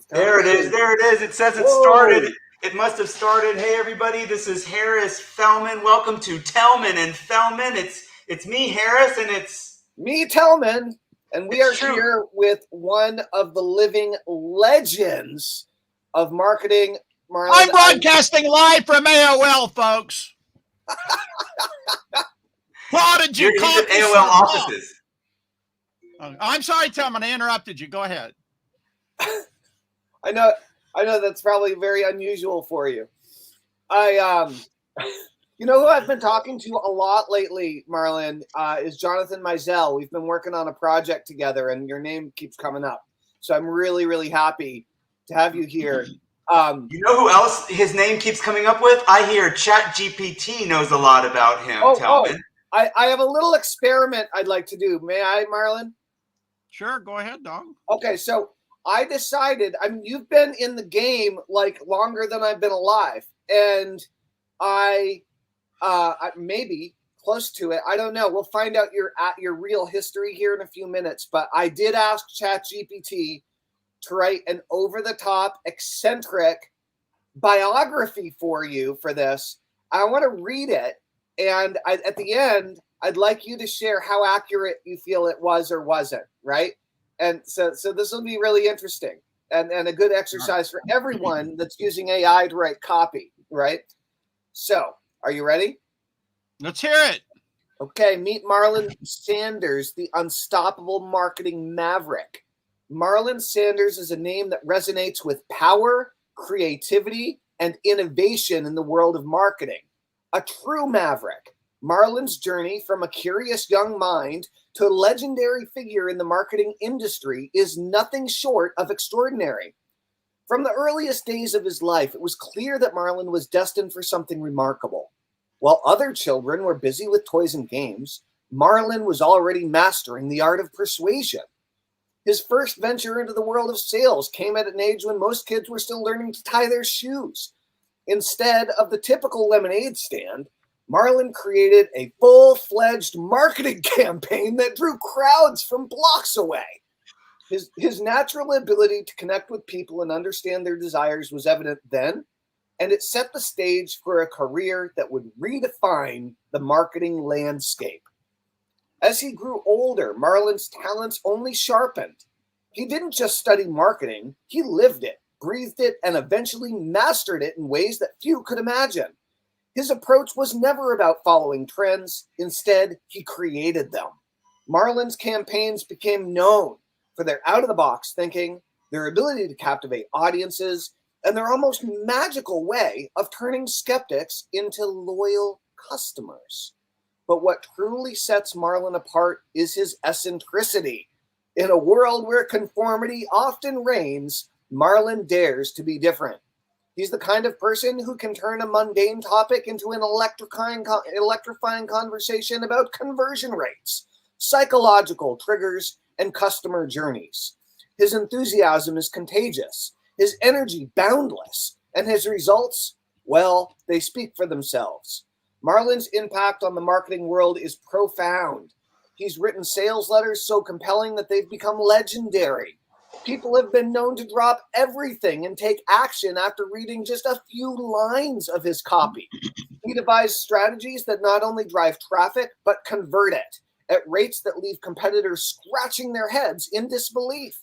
There it is. There it is. It says it started. It must have started. Hey, everybody. This is Harris Fellman. Welcome to Tellman and Fellman. It's me, Harris, and it's me, Tellman. And we are here with one of the living legends of marketing. Marlon, I'm broadcasting live from AOL, folks. Prodigy. He's at AOL offices. I'm sorry, Tellman. I interrupted you. Go ahead. I know that's probably very unusual for you. You know who I've been talking to a lot lately, Marlon, is Jonathan Mizell. We've been working on a project together, and your name keeps coming up. So I'm really, really happy to have you here. You know who else his name keeps coming up with? I hear ChatGPT knows a lot about him, Tellman. I have a little experiment I'd like to do. May I, Marlon? Sure, go ahead, dog. Okay, so I decided, you've been in the game like longer than I've been alive, and I maybe close to it. I don't know. We'll find out your real history here in a few minutes, but I did ask ChatGPT to write an over-the-top, eccentric biography for you for this. I want to read it, and at the end, I'd like you to share how accurate you feel it was or wasn't, right? And so this will be really interesting and a good exercise for everyone that's using AI to write copy, right? So, are you ready? Let's hear it. Okay, meet Marlon Sanders, the unstoppable marketing maverick. Marlon Sanders is a name that resonates with power, creativity, and innovation in the world of marketing. A true maverick. Marlon's journey from a curious young mind to a legendary figure in the marketing industry is nothing short of extraordinary. From the earliest days of his life, it was clear that Marlon was destined for something remarkable. While other children were busy with toys and games, Marlon was already mastering the art of persuasion. His first venture into the world of sales came at an age when most kids were still learning to tie their shoes. Instead of the typical lemonade stand, Marlon created a full-fledged marketing campaign that drew crowds from blocks away. His natural ability to connect with people and understand their desires was evident then, and it set the stage for a career that would redefine the marketing landscape. As he grew older, Marlon's talents only sharpened. He didn't just study marketing, he lived it, breathed it, and eventually mastered it in ways that few could imagine. His approach was never about following trends. Instead, he created them. Marlon's campaigns became known for their out-of-the-box thinking, their ability to captivate audiences, and their almost magical way of turning skeptics into loyal customers. But what truly sets Marlon apart is his eccentricity. In a world where conformity often reigns, Marlon dares to be different. He's the kind of person who can turn a mundane topic into an electrifying conversation about conversion rates, psychological triggers, and customer journeys. His enthusiasm is contagious, his energy boundless, and his results, well, they speak for themselves. Marlon's impact on the marketing world is profound. He's written sales letters so compelling that they've become legendary. People have been known to drop everything and take action after reading just a few lines of his copy. He devised strategies that not only drive traffic, but convert it at rates that leave competitors scratching their heads in disbelief.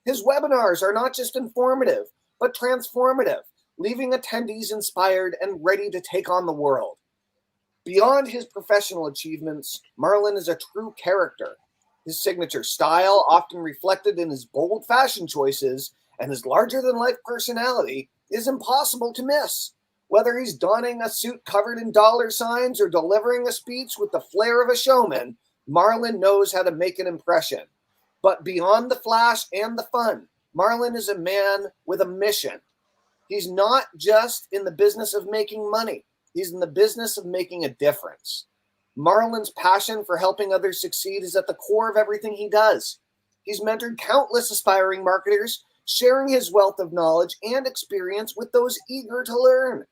His webinars are not just informative, but transformative, leaving attendees inspired and ready to take on the world. Beyond his professional achievements, Marlon is a true character. His signature style, often reflected in his bold fashion choices and his larger-than-life personality, is impossible to miss. Whether he's donning a suit covered in dollar signs or delivering a speech with the flair of a showman, Marlon knows how to make an impression. But beyond the flash and the fun, Marlon is a man with a mission. He's not just in the business of making money. He's in the business of making a difference. Marlon's passion for helping others succeed is at the core of everything he does. He's mentored countless aspiring marketers, sharing his wealth of knowledge and experience with those eager to learn.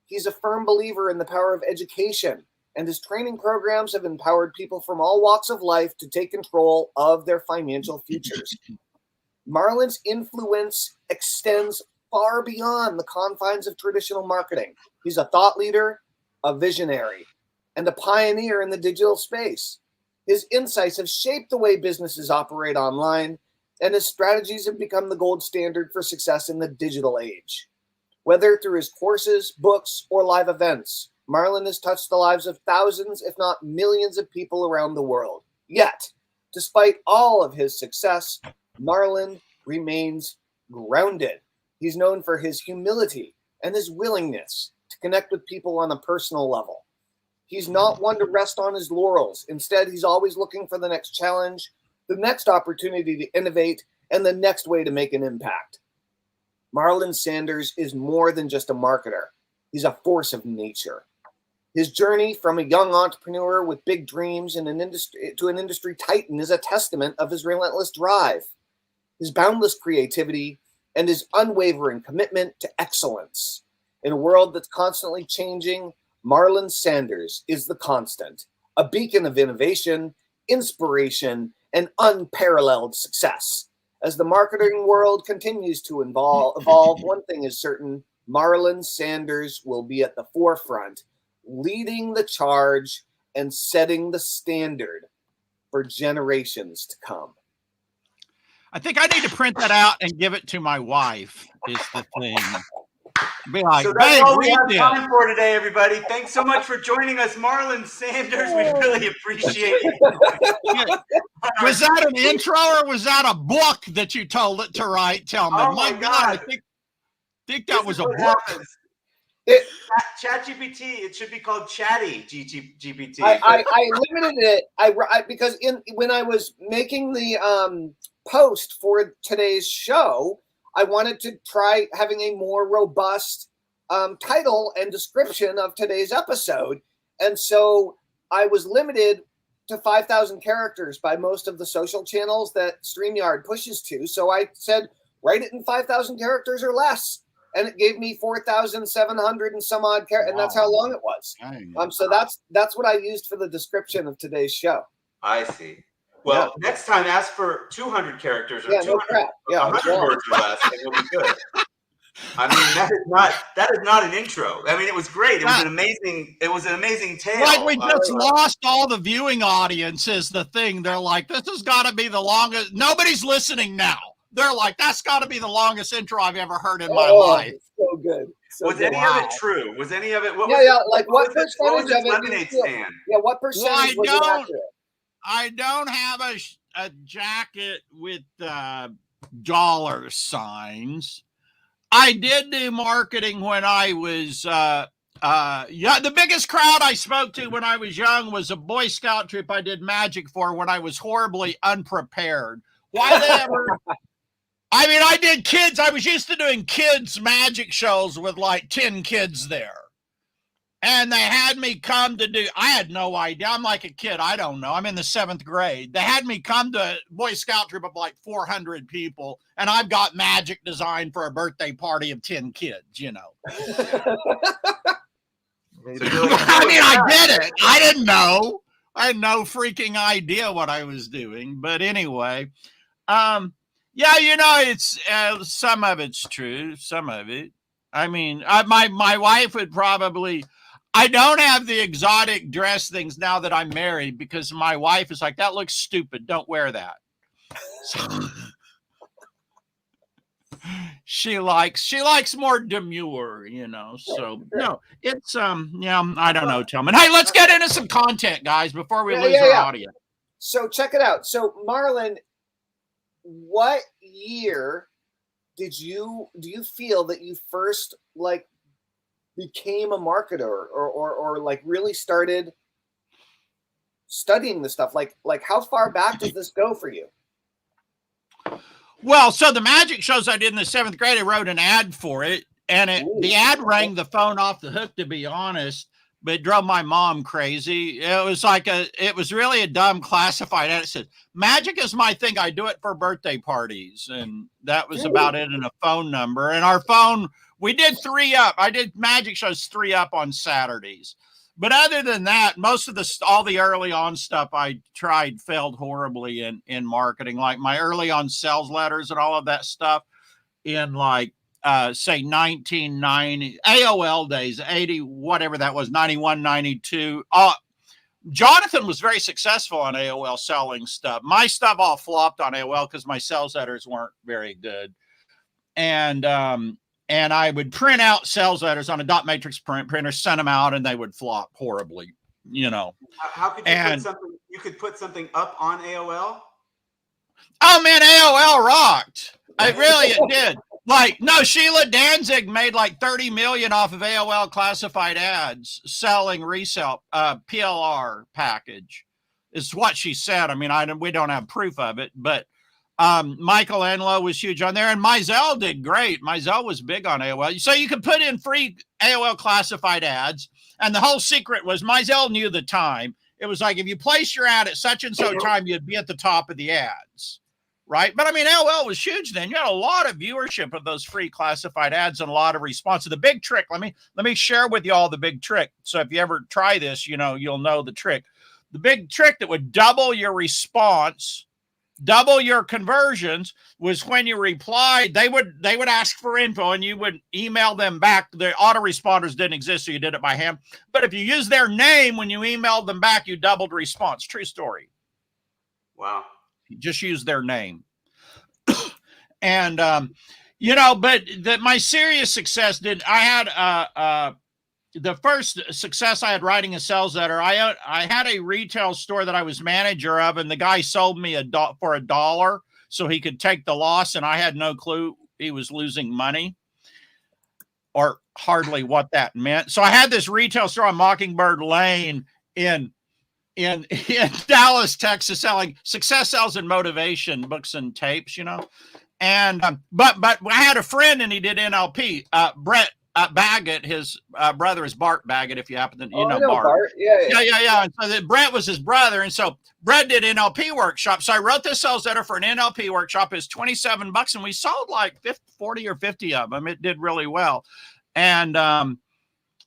He's a firm believer in the power of education, and his training programs have empowered people from all walks of life to take control of their financial futures. Marlin's influence extends far beyond the confines of traditional marketing. He's a thought leader, a visionary, and a pioneer in the digital space. His insights have shaped the way businesses operate online, and his strategies have become the gold standard for success in the digital age. Whether through his courses, books, or live events, Marlin has touched the lives of thousands, if not millions of people around the world. Yet, despite all of his success, Marlin remains grounded. He's known for his humility and his willingness to connect with people on a personal level. He's not one to rest on his laurels. Instead, he's always looking for the next challenge, the next opportunity to innovate, and the next way to make an impact. Marlin Sanders is more than just a marketer. He's a force of nature. His journey from a young entrepreneur with big dreams in an industry to an industry titan is a testament of his relentless drive, his boundless creativity, and his unwavering commitment to excellence. In a world that's constantly changing, Marlin Sanders is the constant, a beacon of innovation, inspiration, and unparalleled success. As the marketing world continues to evolve, one thing is certain: Marlin Sanders will be at the forefront, leading the charge and setting the standard for generations to come. I think I need to print that out and give it to my wife, is the thing. Be like, So that's babe, all we read have this. time for today, everybody. Thanks so much for joining us, Marlin Sanders. We really appreciate it. Was that an intro or was that a book that you told it to write, Tellman? Oh my God. I think that was a book. Happens. ChatGPT, it should be called Chatty GPT. I limited it because when I was making the post for today's show, I wanted to try having a more robust title and description of today's episode. And so I was limited to 5,000 characters by most of the social channels that StreamYard pushes to. So I said, write it in 5,000 characters or less. And it gave me 4,700 and some odd characters. And that's how long it was. So that's what I used for the description of today's show. I see. Well, next time ask for 200 characters or 200, no crap. 100 words or less, and it'll be good. I mean, that is not an intro. I mean, it was great. It was an amazing tale. Like we just lost all the viewing audience is the thing. They're like, this has got to be the longest. Nobody's listening now. They're like, that's got to be the longest intro I've ever heard in my life. So good. Was any of it true? Was any of it? What percentage of it? Lemonade stand? Yeah, what percentage was it accurate? I don't have a jacket with dollar signs. I did do marketing when I was the biggest crowd I spoke to when I was young was a Boy Scout troop I did magic for when I was horribly unprepared. Why they ever? I mean, I did kids. I was used to doing kids magic shows with like 10 kids there. And they had me come to do, I had no idea. I'm like a kid. I don't know. I'm in the 7th grade. They had me come to a Boy Scout troop of like 400 people. And I've got magic designed for a birthday party of 10 kids, you know. I mean, I did it. I didn't know. I had no freaking idea what I was doing. But anyway, yeah, you know, it's some of it's true. Some of it. I mean, my wife would probably, I don't have the exotic dress things now that I'm married because my wife is like, that looks stupid. Don't wear that. So, she likes more demure, you know. So no, it's yeah, I don't know, Tillman. Hey, let's get into some content, guys, before we lose our audience. So check it out. So Marlin, what year do you feel that you first like became a marketer or like really started studying this stuff? Like how far back does this go for you? Well, so the magic shows I did in the 7th grade, I wrote an ad for it, and the ad rang the phone off the hook, to be honest, but it drove my mom crazy. It was really a dumb classified ad. It said, magic is my thing. I do it for birthday parties. And that was about it, and a phone number. And our phone, we did 3 up. I did magic shows 3 up on Saturdays. But other than that, most of all the early on stuff I tried failed horribly in marketing. Like my early on sales letters and all of that stuff in like say 1990 AOL days, 80, whatever that was, 91, 92. Jonathan was very successful on AOL selling stuff. My stuff all flopped on AOL because my sales letters weren't very good. And I would print out sales letters on a dot matrix printer, send them out, and they would flop horribly, you know. How could you put something? You could put something up on AOL. Oh man, AOL rocked. It did. Like, no, Sheila Danzig made like 30 million off of AOL classified ads selling resale PLR package. Is what she said. I mean, we don't have proof of it, but Michael Enlow was huge on there, and Mizell did great. Mizell was big on AOL. So you could put in free AOL classified ads, and the whole secret was Mizell knew the time. It was like if you place your ad at such and so time, you'd be at the top of the ads. Right. But I mean, AOL was huge then. You had a lot of viewership of those free classified ads and a lot of response. So the big trick, let me share with you all the big trick. So if you ever try this, you'll know the trick. The big trick that would double your response, double your conversions, was when you replied, they would ask for info and you would email them back. The autoresponders didn't exist, so you did it by hand. But if you use their name when you emailed them back, you doubled response. True story. Wow. Just use their name. And, but my serious success I had the first success I had writing a sales letter. I had a retail store that I was manager of, and the guy sold me for $1 so he could take the loss. And I had no clue he was losing money or hardly what that meant. So I had this retail store on Mockingbird Lane in Dallas, Texas, selling success sells and motivation books and tapes, And but I had a friend and he did NLP. Brett Baggett, his brother is Bart Baggett. If you happen to know Bart. Yeah. And so Brett was his brother, and so Brett did NLP workshop. So I wrote this sales letter for an NLP workshop. It's $27, and we sold like 40 or 50 of them. It did really well, and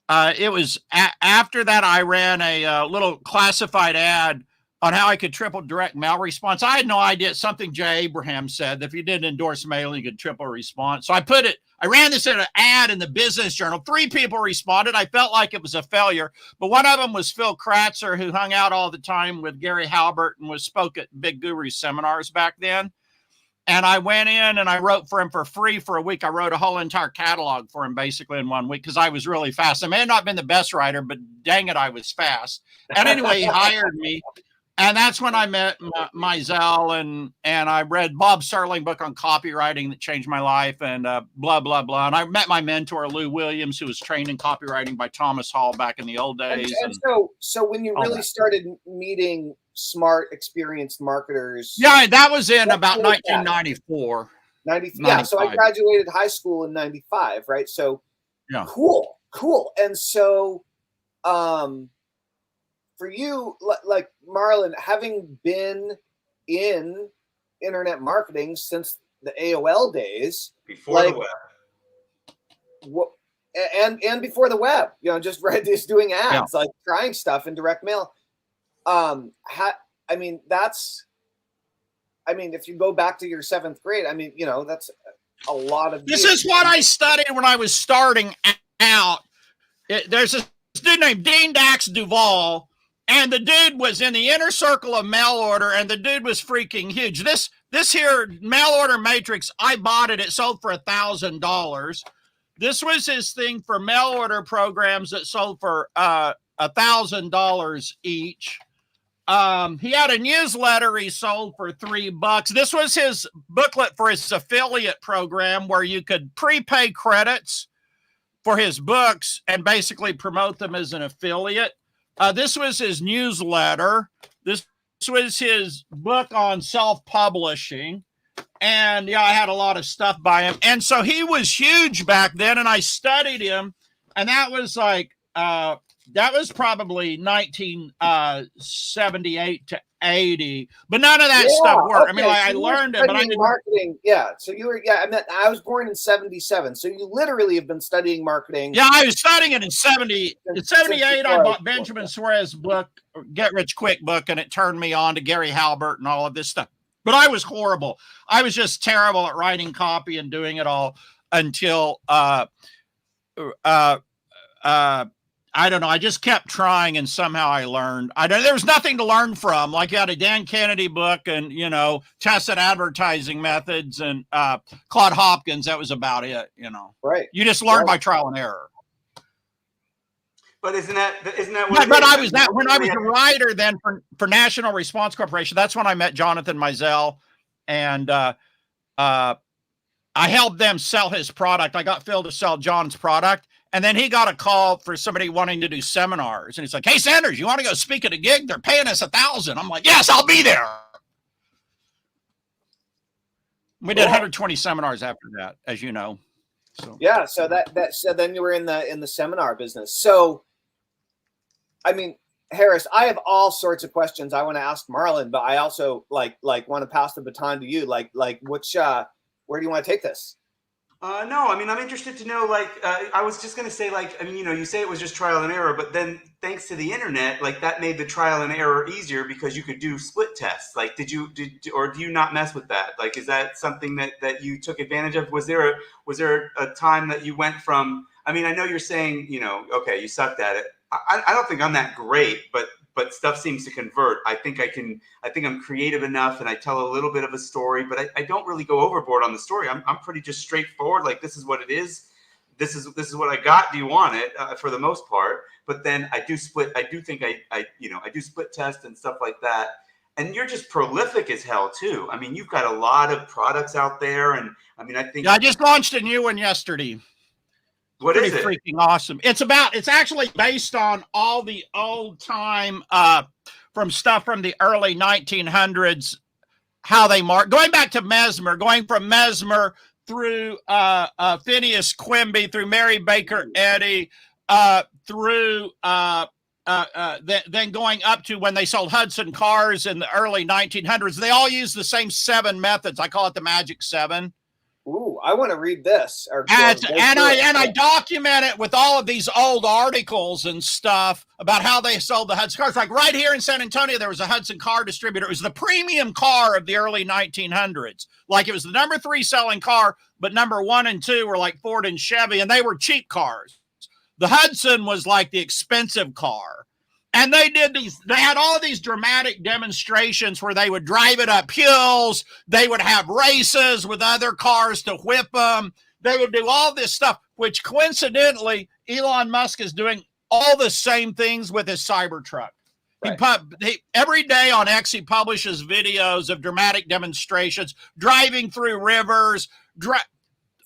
it was after that I ran a little classified ad on how I could triple direct mail response. I had no idea. Something Jay Abraham said that if you did endorse mail, you could triple response. So I ran this in an ad in the Business Journal. 3 people responded. I felt like it was a failure, but one of them was Phil Kratzer, who hung out all the time with Gary Halbert and spoke at Big Guru seminars back then. And I went in and I wrote for him for free for a week. I wrote a whole entire catalog for him basically in 1 week because I was really fast. I may have not been the best writer, but dang it, I was fast. And anyway, he hired me. And that's when I met Mizell, and I read Bob Serling book on copywriting that changed my life, and blah, blah, blah. And I met my mentor, Lou Williams, who was trained in copywriting by Thomas Hall back in the old days. And so when you really started meeting smart, experienced marketers. Yeah, that was in about 1994. Yeah, so I graduated high school in 95, right? So yeah, cool. And so for you, like Marlon, having been in internet marketing since the AOL days, before the web, and before the web, just doing ads, like trying stuff in direct mail. If you go back to your 7th grade, that's a lot of. This is what I studied when I was starting out. There's a dude named Dean Dax Duvall. And the dude was in the inner circle of mail order, and the dude was freaking huge. This here mail order matrix, I bought it. It sold for $1,000. This was his thing for mail order programs that sold for $1,000 each. He had a newsletter he sold for $3. This was his booklet for his affiliate program where you could prepay credits for his books and basically promote them as an affiliate. This was his newsletter. This was his book on self-publishing. And yeah, I had a lot of stuff by him. And so he was huge back then, and I studied him. And that was like that was probably 1978 to 80, but none of that stuff worked. Okay. I mean, like, So I learned it, but I didn't. Marketing. Yeah. So you were, I mean, I was born in 77. So you literally have been studying marketing. Yeah, I was studying it in 70. In 78, I bought Benjamin Suarez's book, Get Rich Quick book, and it turned me on to Gary Halbert and all of this stuff. But I was horrible. I was just terrible at writing copy and doing it all until I don't know. I just kept trying, and somehow I learned. There was nothing to learn from. Like, you had a Dan Kennedy book, and tested advertising methods, and Claude Hopkins. That was about it. Right. You just learned by trial and error. But isn't that what? But I was when I was a writer then for National Response Corporation. That's when I met Jonathan Mizell, and I helped them sell his product. I got Phil to sell John's product. And then he got a call for somebody wanting to do seminars. And he's like, "Hey, Sanders, you want to go speak at a gig? They're paying us $1,000. I'm like, "Yes, I'll be there." We did 120 seminars after that, as you know. So yeah, so so then you were in the seminar business. So, I mean, Harris, I have all sorts of questions I want to ask Marlon, but I also like want to pass the baton to you. Like which where do you want to take this? No, I mean, I'm interested to know, I was just going to say, you say it was just trial and error, but then thanks to the internet, that made the trial and error easier because you could do split tests. Like, do you not mess with that? Like, is that something that you took advantage of? Was there a time that you went from, I mean, I know you're saying, okay, you sucked at it. I don't think I'm that great, but stuff seems to convert. I think I'm creative enough, and I tell a little bit of a story, but I don't really go overboard on the story. I'm pretty just straightforward. Like, this is what it is. This is what I got. Do you want it? For the most part. But then I do split. I do think I do split test and stuff like that. And you're just prolific as hell too. I mean, you've got a lot of products out there, and I mean, I think I just launched a new one yesterday. What is it? Freaking awesome. It's actually based on all the old time from stuff from the early 1900s, how they going back to Mesmer, going from Mesmer through Phineas Quimby, through Mary Baker Eddy, through then going up to when they sold Hudson cars in the early 1900s. They all use the same 7 methods. I call it the Magic 7. Ooh, I want to read this. I document it with all of these old articles and stuff about how they sold the Hudson cars. Like right here in San Antonio, there was a Hudson car distributor. It was the premium car of the early 1900s. Like, it was the number 3 selling car, but number 1 and 2 were like Ford and Chevy, and they were cheap cars. The Hudson was like the expensive car. And they had all of these dramatic demonstrations where they would drive it up hills. They would have races with other cars to whip them. They would do all this stuff, which coincidentally, Elon Musk is doing all the same things with his Cybertruck. Right. Every day on X, he publishes videos of dramatic demonstrations, driving through rivers,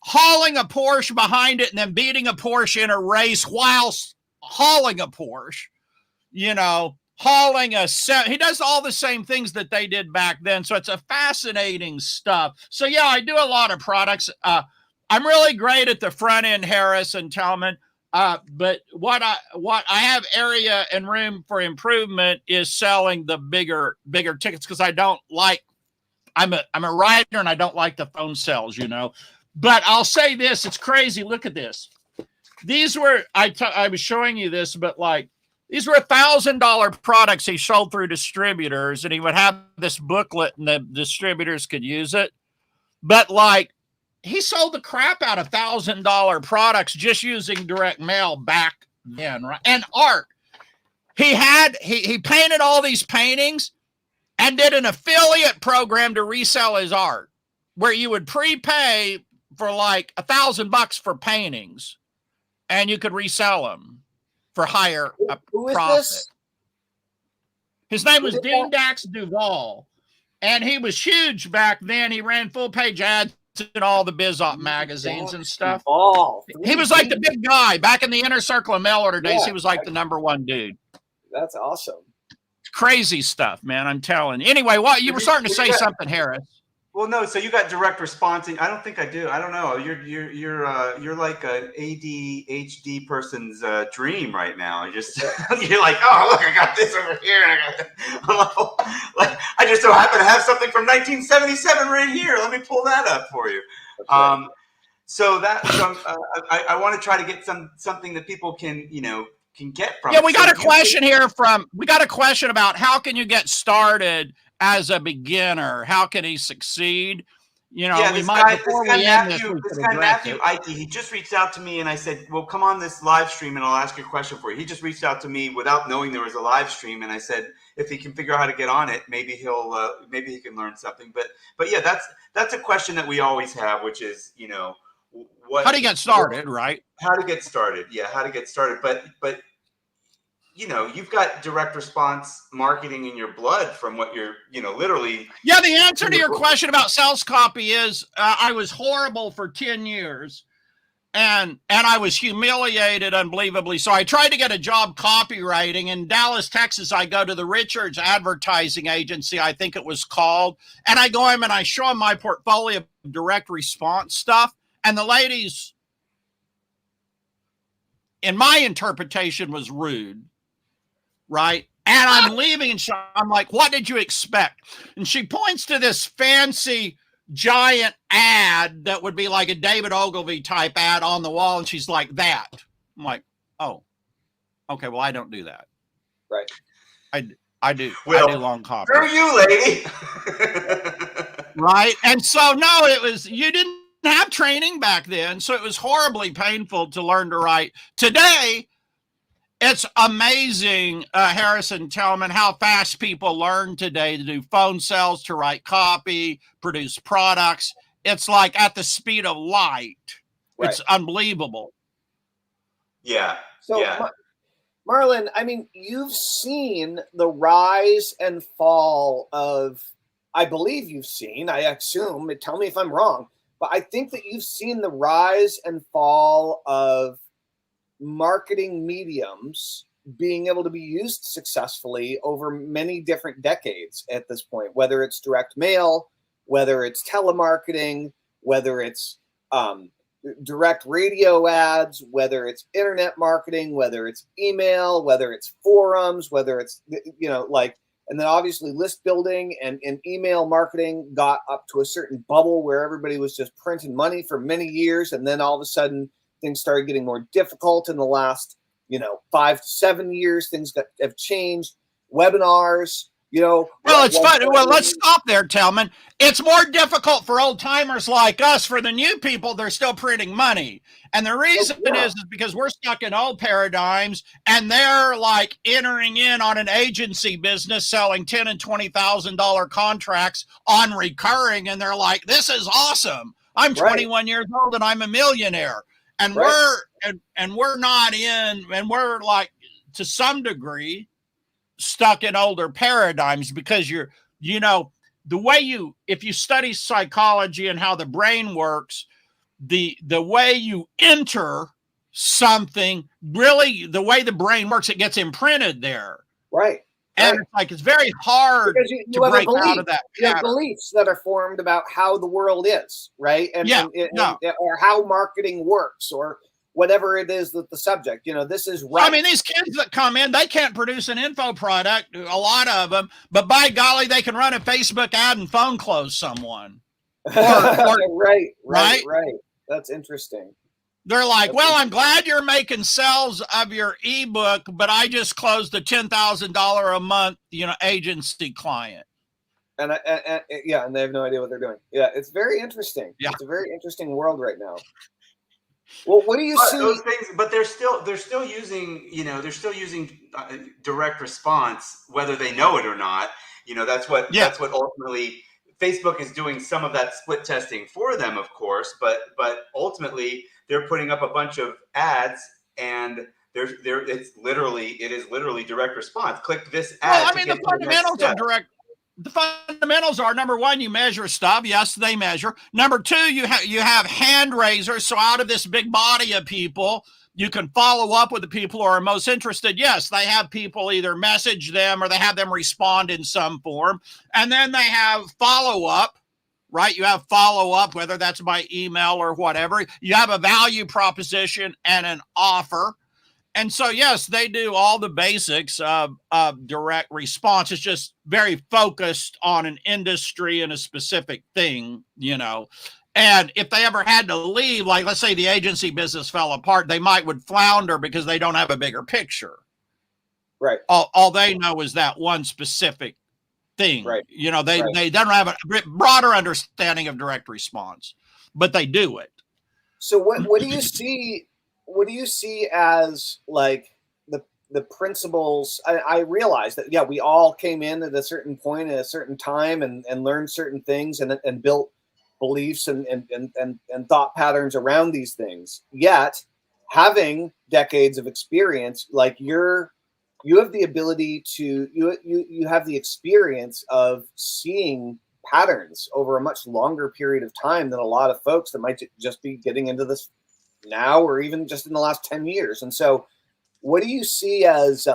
hauling a Porsche behind it, and then beating a Porsche in a race whilst hauling a Porsche. Hauling he does all the same things that they did back then. So it's a fascinating stuff. So yeah, I do a lot of products. I'm really great at the front end, Harris and Tellman. But what I have area and room for improvement is selling the bigger tickets, because I'm a writer and I don't like the phone sales, But I'll say this, it's crazy. Look at this. These were I was showing you this, but these were $1,000 products he sold through distributors, and he would have this booklet and the distributors could use it. But he sold the crap out of $1,000 products just using direct mail back then, right? And art. He painted all these paintings and did an affiliate program to resell his art, where you would prepay for $1,000 for paintings, and you could resell them for higher profit. This? His name was Dean Dax Duval, and he was huge back then. He ran full page ads in all the BizOp magazines and stuff. He was like the big guy back in the inner circle of mail order days. He was like the number 1 dude. That's awesome. Crazy stuff, man. I'm telling you. Anyway, you were starting to say something, Harris. Well, no. So you got direct response. I don't think I do. I don't know. You're like an ADHD person's dream right now. You're like, oh look, I got this over here. Like I just so happen to have something from 1977 right here. Let me pull that up for you. Right. So I want to try to get something that people can can get from. Yeah, we got a question here we got a question about how can you get started as a beginner? How can he succeed? You know, this guy Matthew Ike, he just reached out to me and I said, well, come on this live stream and I'll ask you a question for you. He just reached out to me without knowing there was a live stream. And I said, if he can figure out how to get on it, maybe maybe he can learn something. But yeah, that's a question that we always have, which is, how to get started, right? How to get started. Yeah. How to get started. But you've got direct response marketing in your blood from what you're, literally. Yeah, the answer to your question about sales copy is I was horrible for 10 years and I was humiliated unbelievably. So I tried to get a job copywriting in Dallas, Texas. I go to the Richards Advertising Agency, I think it was called, and I go in and I show them my portfolio of direct response stuff. And the ladies, in my interpretation, was rude. Right. And I'm leaving and I'm like, what did you expect? And she points to this fancy giant ad that would be like a David Ogilvy type ad on the wall. And she's like, that. I'm like, oh, okay. Well, I don't do that. Right. I do. Well, I do long copy. Screw you, lady. Right. And so, no, you didn't have training back then. So it was horribly painful to learn to write. Today, it's amazing, Harris and Tellman, how fast people learn today to do phone sales, to write copy, produce products. It's like at the speed of light. Right. It's unbelievable. Yeah. So, yeah. Marlon, I mean, you've seen the rise and fall of, I believe you've seen, I assume, tell me if I'm wrong, but I think that you've seen the rise and fall of marketing mediums being able to be used successfully over many different decades at this point, whether it's direct mail, whether it's telemarketing, whether it's direct radio ads, whether it's internet marketing, whether it's email, whether it's forums, whether it's, and then obviously list building and email marketing got up to a certain bubble where everybody was just printing money for many years. And then all of a sudden, things started getting more difficult in the last, 5 to 7 years. Things have changed. Webinars, Well, it's fun. Well, let's stop there, Tellman. It's more difficult for old timers like us. For the new people, they're still printing money. And the reason is because we're stuck in old paradigms and they're like entering in on an agency business, selling $10,000 and $20,000 contracts on recurring. And they're like, this is awesome. I'm 21 years old and I'm a millionaire. And we're not in, and we're like, to some degree, stuck in older paradigms because the way if you study psychology and how the brain works, the way you enter something, really the way the brain works, it gets imprinted there. Right. And it's very hard to break out of that. You have beliefs that are formed about how the world is, right? Or how marketing works, or whatever it is that the subject, this is right. I mean, these kids that come in, they can't produce an info product, a lot of them, but by golly, they can run a Facebook ad and phone close someone. Right. That's interesting. They're like, I'm glad you're making sales of your ebook, but I just closed a $10,000 a month, agency client. And they have no idea what they're doing. Yeah, it's very interesting. Yeah. It's a very interesting world right now. Well, what do you see? Those things, but they're still using, direct response, whether they know it or not. That's what ultimately Facebook is doing. Some of that split testing for them, of course, but ultimately they're putting up a bunch of ads and it is literally direct response. Click this ad. Well, I mean, the fundamentals of direct. The fundamentals are, number one, you measure stuff. Yes, they measure. Number two, you have hand raisers. So out of this big body of people, you can follow up with the people who are most interested. Yes, they have people either message them or they have them respond in some form. And then they have follow up, right? You have follow up, whether that's by email or whatever. You have a value proposition and an offer. And so, yes, they do all the basics of direct response. It's just very focused on an industry and a specific thing, you know. And if they ever had to leave, like let's say the agency business fell apart, they would flounder because they don't have a bigger picture. Right. All they know is that one specific thing. Right. You know, they don't have a broader understanding of direct response, but they do it. So what do you see? What do you see as like the principles? I realize that, yeah, we all came in at a certain point at a certain time and learned certain things and built beliefs and thought patterns around these things. Yet having decades of experience, like you have the ability to, you have the experience of seeing patterns over a much longer period of time than a lot of folks that might just be getting into this now or even just in the last 10 years. And so what do you see as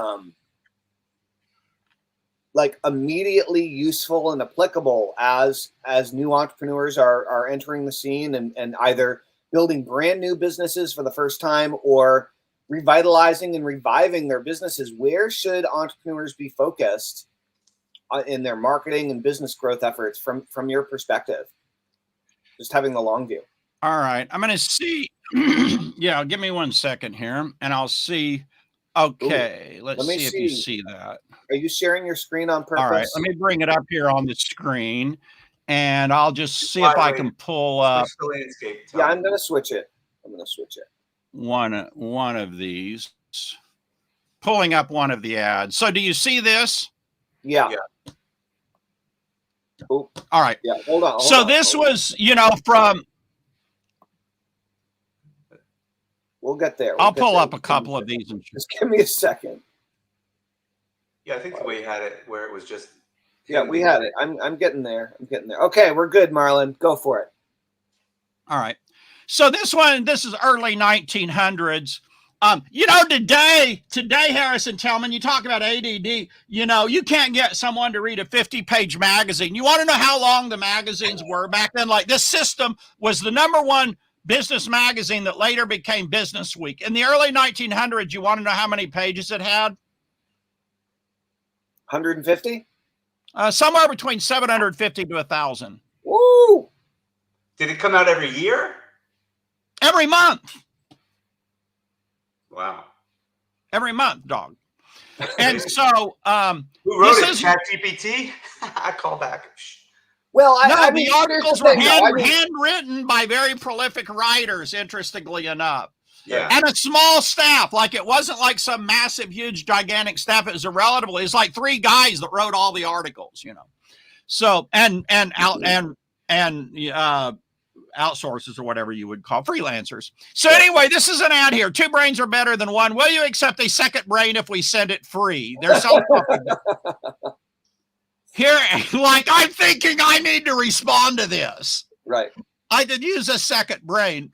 like immediately useful and applicable as new entrepreneurs are entering the scene and either building brand new businesses for the first time or revitalizing and reviving their businesses? Where should entrepreneurs be focused in their marketing and business growth efforts from your perspective? Just having the long view. All right. I'm going to see. Yeah, give me 1 second here and I'll see. Okay. Let's see if you see that. Are you sharing your screen on purpose? All right. Let me bring it up here on the screen and I'll just see if I can pull up the landscape. Yeah, I'm going to switch it. One of these. Pulling up one of the ads. So do you see this? Yeah. All right. Yeah. Hold on. So this was, you know, from. We'll get there. I'll pull up a couple of these. Just give me a second. Yeah, I think we had it where it was just. Yeah, we had it. I'm getting there. Okay, we're good, Marlon. Go for it. All right. So this is early 1900s. You know, today, Harris and Tellman, you talk about ADD, you know, you can't get someone to read a 50-page magazine. You want to know how long the magazines were back then? Like this System was the #1 business magazine that later became Business Week. In the early 1900s, you want to know how many pages it had? 150? Somewhere between 750 to 1,000. Woo! Did it come out every year? Every month. Wow. Every month, dog. And so who wrote it? ChatGPT? I call back. Well, I mean, the articles were handwritten by very prolific writers, interestingly enough. Yeah. And a small staff. Like it wasn't like some massive, huge, gigantic staff. It was it's like 3 guys that wrote all the articles, you know. So and outsources or whatever you would call freelancers. So anyway, this is an ad here. 2 brains are better than 1. Will you accept a second brain if we send it free? They're so here, like I'm thinking I need to respond to this. Right. I could use a second brain.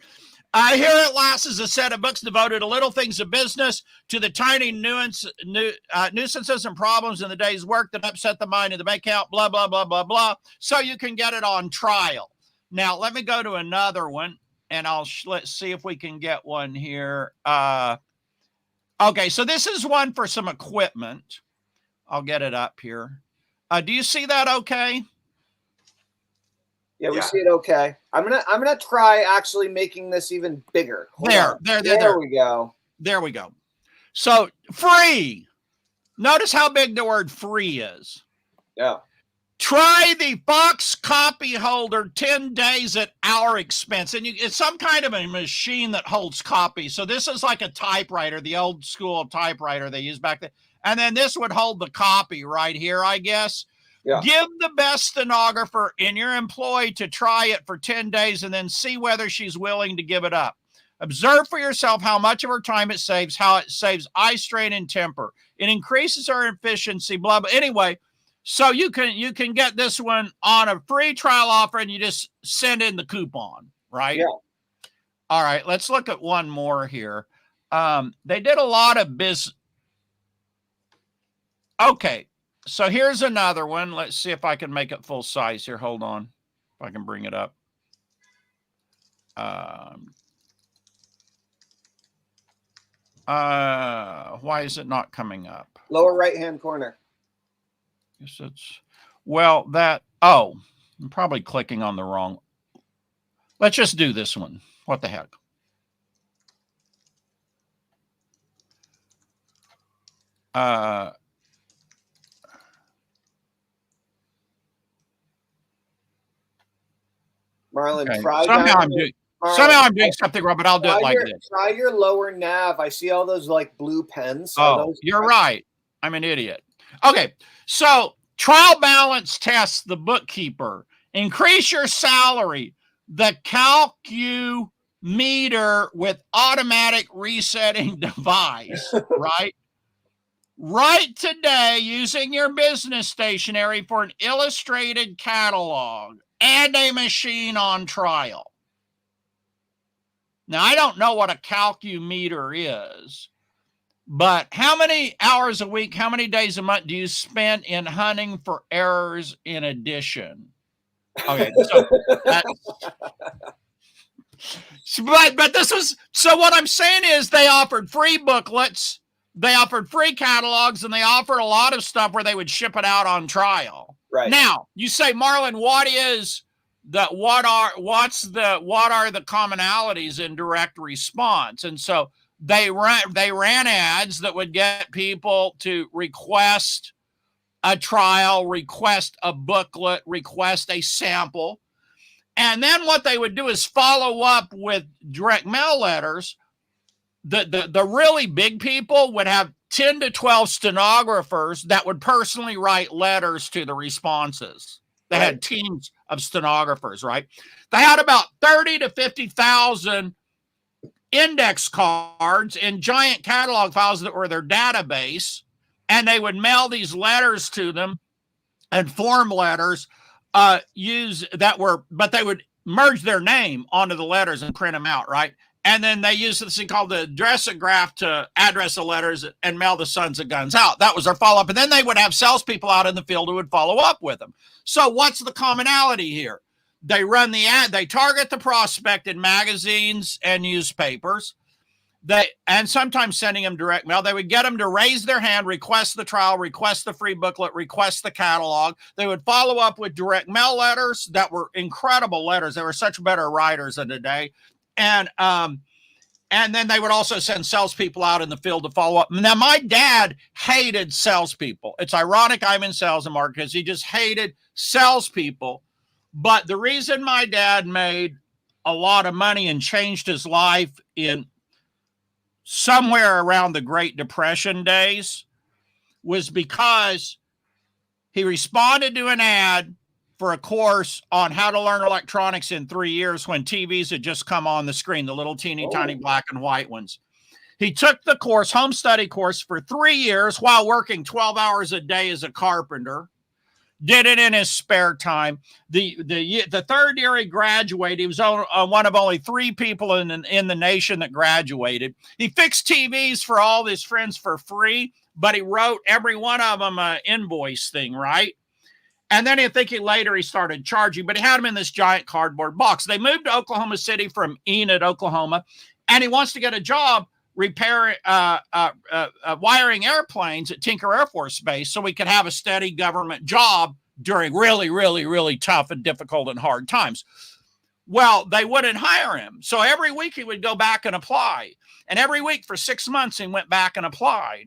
Here at last is a set of books devoted to little things of business, to the tiny nuisances and problems in the day's work that upset the mind and the bank account, blah, blah, blah, blah, blah. So you can get it on trial. Now, let me go to another one, and let's see if we can get one here. Okay, so this is one for some equipment. I'll get it up here. Do you see that okay? Yeah, we see it okay. I'm gonna try actually making this even bigger. There we go. There we go. So free. Notice how big the word free is. Yeah. Try the Fox copy holder 10 days at our expense. And it's some kind of a machine that holds copy. So this is like a typewriter, the old school typewriter they used back then. And then this would hold the copy right here, I guess. Yeah. Give the best stenographer in your employ to try it for 10 days and then see whether she's willing to give it up. Observe for yourself how much of her time it saves, how it saves eye strain and temper. It increases her efficiency, blah, blah. Anyway, so you can get this one on a free trial offer and you just send in the coupon, right? Yeah. All right, let's look at one more here. They did a lot of business. Okay, so here's another one. Let's see if I can make it full size here. Hold on. If I can bring it up. Why is it not coming up? Lower right-hand corner. Guess it's, well, that, oh, I'm probably clicking on the wrong. Let's just do this one. What the heck? Marlon, Okay. try Somehow I'm doing something wrong, but I'll do it like this. Try your lower nav. I see all those like blue pens. Oh, you're right. I'm an idiot. Okay. So trial balance test the bookkeeper. Increase your salary. The calculator with automatic resetting device, right? Write today using your business stationery for an illustrated catalog and a machine on trial. Now, I don't know what a calculator is, but how many hours a week, how many days a month do you spend in hunting for errors in addition? Okay, so but this was, so what I'm saying is they offered free booklets, they offered free catalogs, and they offered a lot of stuff where they would ship it out on trial. Right. Now, you say, Marlon, what are the commonalities in direct response? And so they ran ads that would get people to request a trial, request a booklet, request a sample. And then what they would do is follow up with direct mail letters. The really big people would have 10 to 12 stenographers that would personally write letters to the responses. They had teams of stenographers, right? They had about 30 to 50,000 index cards in giant catalog files that were their database, and they would mail these letters to them, and form letters but they would merge their name onto the letters and print them out, right? And then they used this thing called the addressograph to address the letters and mail the Sons of Guns out. That was their follow-up. And then they would have salespeople out in the field who would follow up with them. So what's the commonality here? They run the ad. They target the prospect in magazines and newspapers. And sometimes sending them direct mail. They would get them to raise their hand, request the trial, request the free booklet, request the catalog. They would follow up with direct mail letters that were incredible letters. They were such better writers of the day. And then they would also send salespeople out in the field to follow up. Now, my dad hated salespeople. It's ironic I'm in sales and marketing because he just hated salespeople. But the reason my dad made a lot of money and changed his life in somewhere around the Great Depression days was because he responded to an ad for a course on how to learn electronics in 3 years when TVs had just come on the screen, the little teeny tiny black and white ones. He took the course, home study course, for 3 years while working 12 hours a day as a carpenter. Did it in his spare time. The third year he graduated, he was one of only 3 people in the nation that graduated. He fixed TVs for all his friends for free, but he wrote every one of them an invoice thing, right? And then later he started charging, but he had them in this giant cardboard box. They moved to Oklahoma City from Enid, Oklahoma, and he wants to get a job repairing, wiring airplanes at Tinker Air Force Base so we could have a steady government job during really, really, really tough and difficult and hard times. Well, they wouldn't hire him. So every week he would go back and apply. And every week for 6 months, he went back and applied.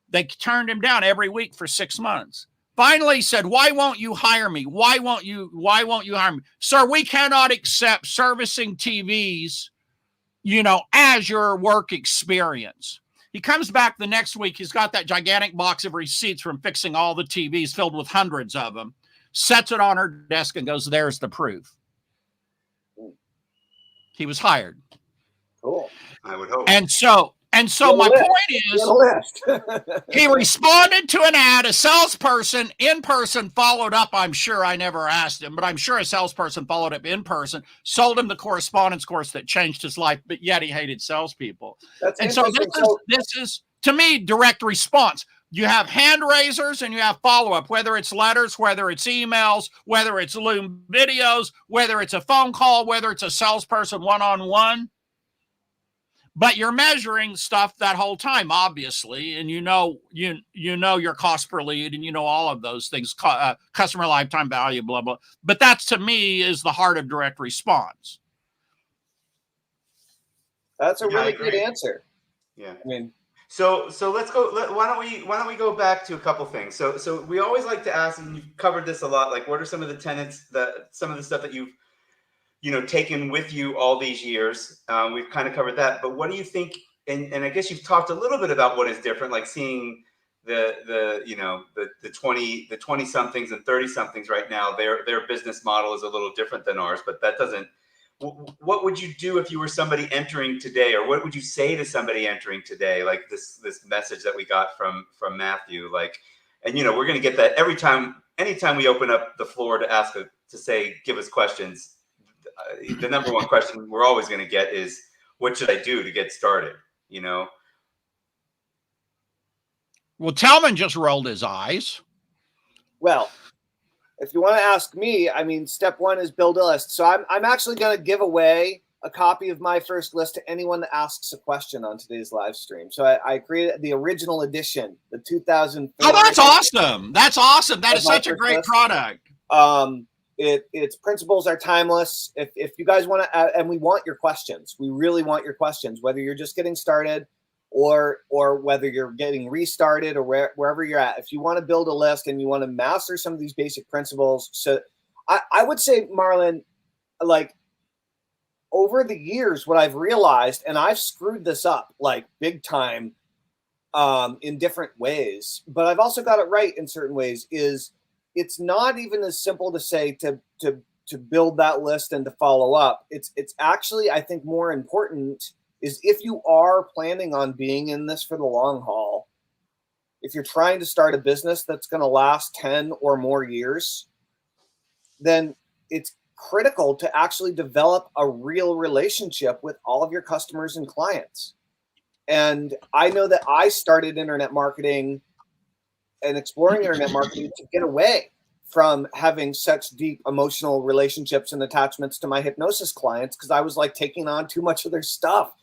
They turned him down every week for 6 months. Finally, he said, "Why won't you hire me? Why won't you hire me? Sir, we cannot accept servicing TVs, as your work experience." He comes back the next week. He's got that gigantic box of receipts from fixing all the TVs filled with hundreds of them, sets it on her desk and goes, "There's the proof." He was hired. Cool. I would hope. And so my point is, he responded to an ad, a salesperson in person followed up. I'm sure I never asked him, but I'm sure a salesperson followed up in person, sold him the correspondence course that changed his life, but yet he hated salespeople. And so this is, to me, direct response. You have hand raisers and you have follow-up, whether it's letters, whether it's emails, whether it's Loom videos, whether it's a phone call, whether it's a salesperson one-on-one. But you're measuring stuff that whole time, obviously, and you know your cost per lead, and you know all of those things, customer lifetime value, blah, blah. But that, to me, is the heart of direct response. That's a really good answer. Yeah. I mean, so let's go. Why don't we go back to a couple things? So we always like to ask, and you've covered this a lot. Like, what are some of the tenets, some of the stuff that you've taken with you all these years? We've kind of covered that, but what do you think? And I guess you've talked a little bit about what is different, like seeing the 20 somethings and 30 somethings right now. Their business model is a little different than ours, but that doesn't. What would you do if you were somebody entering today, or what would you say to somebody entering today? Like this message that we got from Matthew, like, and we're going to get that anytime we open up the floor to say, give us questions. The number one question we're always going to get is, what should I do to get started? Well, Tellman just rolled his eyes. Well, if you want to ask me, I mean, step one is build a list. So I'm actually going to give away a copy of my first list to anyone that asks a question on today's live stream. So I created the original edition, the 2004. Oh, that's awesome. That's awesome. That is such a great product. Its principles are timeless. If you guys want to, and we want your questions, we really want your questions, whether you're just getting started or whether you're getting restarted or wherever you're at. If you want to build a list and you want to master some of these basic principles. So I would say, Marlon, like over the years, what I've realized, and I've screwed this up like big time in different ways, but I've also got it right in certain ways, is it's not even as simple to say to build that list and to follow up. It's actually, I think, more important is if you are planning on being in this for the long haul, if you're trying to start a business that's going to last 10 or more years, then it's critical to actually develop a real relationship with all of your customers and clients. And I know that I started internet marketing and exploring internet marketing to get away from having such deep emotional relationships and attachments to my hypnosis clients, because I was like taking on too much of their stuff.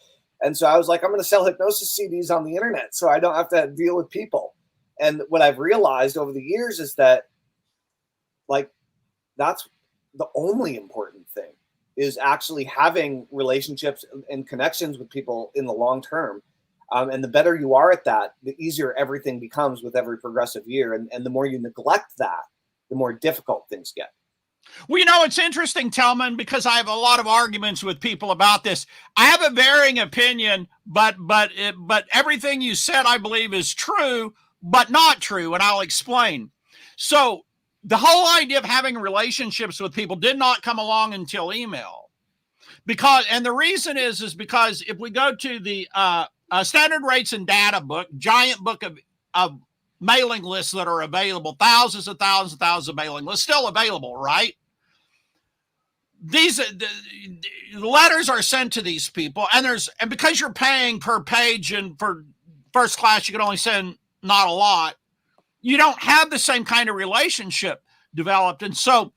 And so I was like, I'm going to sell hypnosis CDs on the internet so I don't have to deal with people. And what I've realized over the years is that, like, that's the only important thing, is actually having relationships and connections with people in the long term. And the better you are at that, the easier everything becomes with every progressive year. And the more you neglect that, the more difficult things get. Well, it's interesting, Tellman, because I have a lot of arguments with people about this. I have a varying opinion, but everything you said, I believe, is true, but not true, and I'll explain. So the whole idea of having relationships with people did not come along until email. And the reason is because if we go to the standard rates and data book, giant book of mailing lists that are available, thousands and thousands and thousands of mailing lists still available, right? These the letters are sent to these people, and because you're paying per page, and for first class you can only send not a lot, you don't have the same kind of relationship developed. And so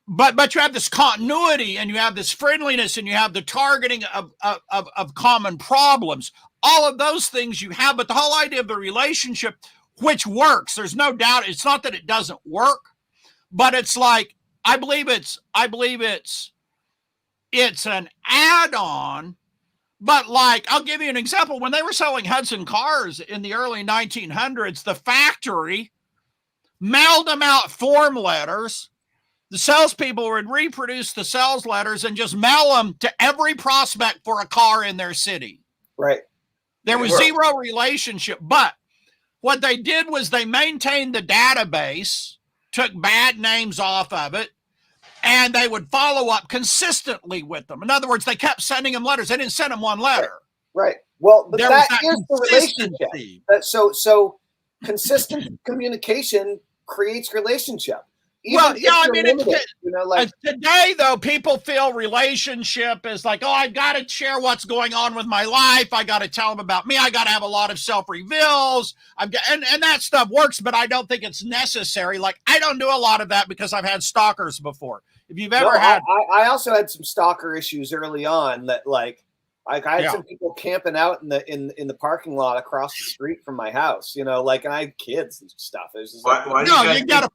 but you have this continuity, and you have this friendliness, and you have the targeting of common problems. All of those things you have, but the whole idea of the relationship, which works, there's no doubt. It's not that it doesn't work, but it's like, I believe it's an add-on. But like, I'll give you an example. When they were selling Hudson cars in the early 1900s, the factory mailed them out form letters. The salespeople would reproduce the sales letters and just mail them to every prospect for a car in their city. Right. There was zero relationship, but what they did was they maintained the database, took bad names off of it, and they would follow up consistently with them. In other words, they kept sending them letters. They didn't send them one letter. Right. Well, but that is the relationship. So consistent communication creates relationship. Well, if yeah, I you're mean, limited, you know, like today, though, people feel relationship is like, oh, I got to share what's going on with my life. I got to tell them about me. I got to have a lot of self-reveals. And that stuff works, but I don't think it's necessary. Like, I don't do a lot of that because I've had stalkers before. If you've ever had, I also had some stalker issues early on that like I had some people camping out in the parking lot across the street from my house, you know, like, and I had kids and stuff. It was just like, why do you guys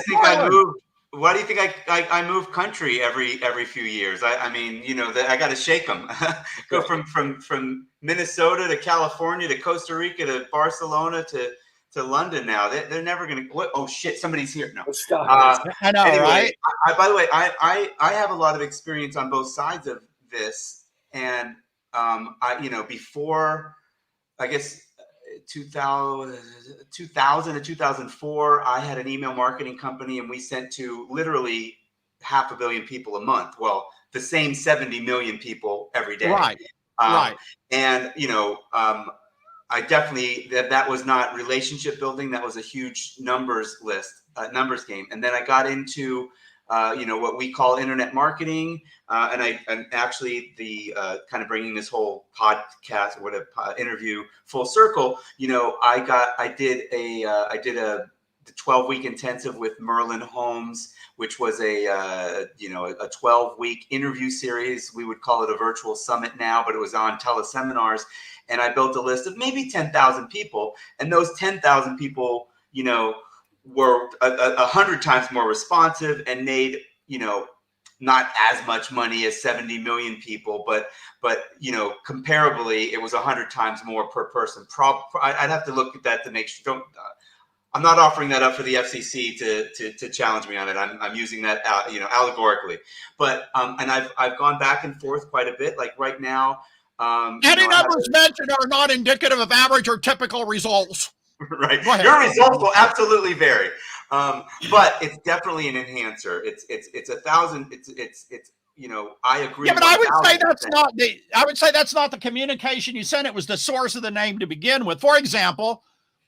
think I moved? Why do you think I move country every few years? I mean, you know, I got to shake them. Go from Minnesota to California to Costa Rica to Barcelona to London now. They're never going to. Oh shit! Somebody's here. No. I know, anyway, right? By the way, I have a lot of experience on both sides of this, and before, I guess 2000 to 2004, I had an email marketing company, and we sent to literally 500 million people a month. Well, the same 70 million people every day. Right. Right. And, I definitely, that was not relationship building. That was a huge numbers game. And then I got into, what we call internet marketing. And actually the kind of bringing this whole podcast or interview full circle, I did the 12-week intensive with Merlin Holmes, which was a 12-week interview series. We would call it a virtual summit now, but it was on teleseminars. And I built a list of maybe 10,000 people. And those 10,000 people, were 100 times more responsive and made, not as much money as 70 million people, but comparably, it was 100 times more per person. I'd have to look at that to make sure. I'm not offering that up for the FCC to challenge me on it. I'm using that allegorically. But and I've gone back and forth quite a bit. Like right now, any numbers mentioned are not indicative of average or typical results. Right. Your results will absolutely vary. But it's definitely an enhancer. It's 1,000. It's I agree. Yeah, but I would say that's not the communication you sent. It was the source of the name to begin with. For example,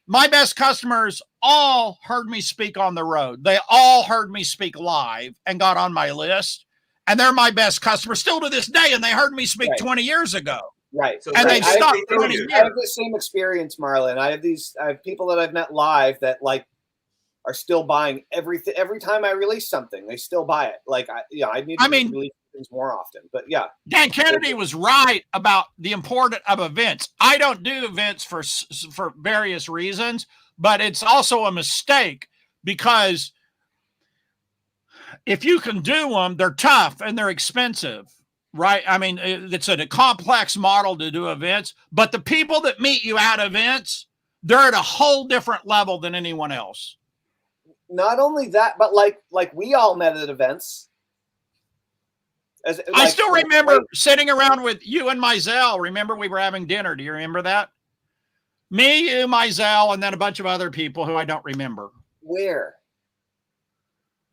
my best customers all heard me speak on the road. They all heard me speak live and got on my list. And they're my best customers still to this day. And they heard me speak 20 years ago. Right. So and they've stopped 20 years. I have the same experience, Marlon. I have people that I've met live that like are still buying everything. Every time I release something, they still buy it. Like I need to release things more often. But yeah. Dan Kennedy was right about the importance of events. I don't do events for various reasons, but it's also a mistake because if you can do them, they're tough and they're expensive, right? I mean, it's a complex model to do events, but the people that meet you at events, they're at a whole different level than anyone else. Not only that, but like we all met at events. I still remember sitting around with you and Mizell. Remember we were having dinner. Do you remember that? Me, you, Mizell, and then a bunch of other people who I don't remember. Where?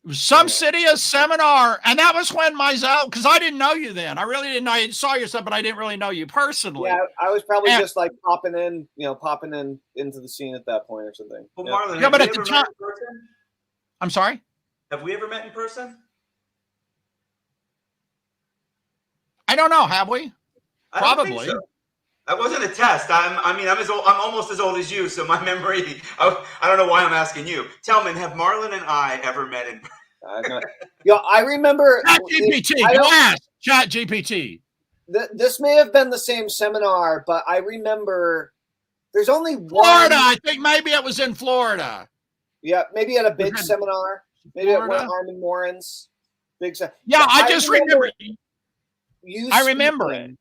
It was some city, a seminar, and that was when Mizell, because I didn't know you then. I really didn't know. I saw your stuff, but I didn't really know you personally. Yeah, I was probably just like popping in into the scene at that point or something. Well, Marlon, but at the time, I'm sorry? Have we ever met in person? I don't know. Have we? Probably. So. That wasn't a test. I'm almost as old as you, so my memory. I don't know why I'm asking you. Tellman, have Marlon and I ever met in person? I remember. Chat GPT. This may have been the same seminar, but I remember. There's only Florida. I think maybe it was in Florida. Yeah, maybe at a big seminar. Maybe at one of Armin Morin's big seminar. Yeah, I just remember. I remember it.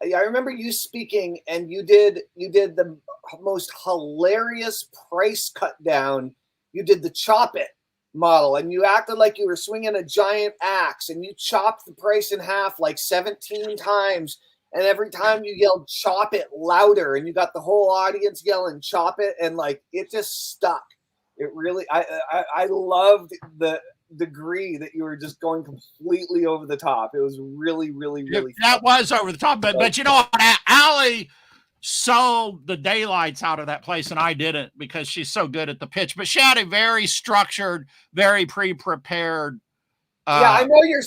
I remember you speaking, and you did the most hilarious price cut down. You did the chop it model, and you acted like you were swinging a giant axe, and you chopped the price in half like 17 times. And every time you yelled "chop it" louder, and you got the whole audience yelling "chop it," and like it just stuck. It really, I loved the degree that you were just going completely over the top. It was really, really, really that fun. was over the top. But you know, Allie sold the daylights out of that place, and I didn't because she's so good at the pitch. But she had a very structured, very pre-prepared. Yeah,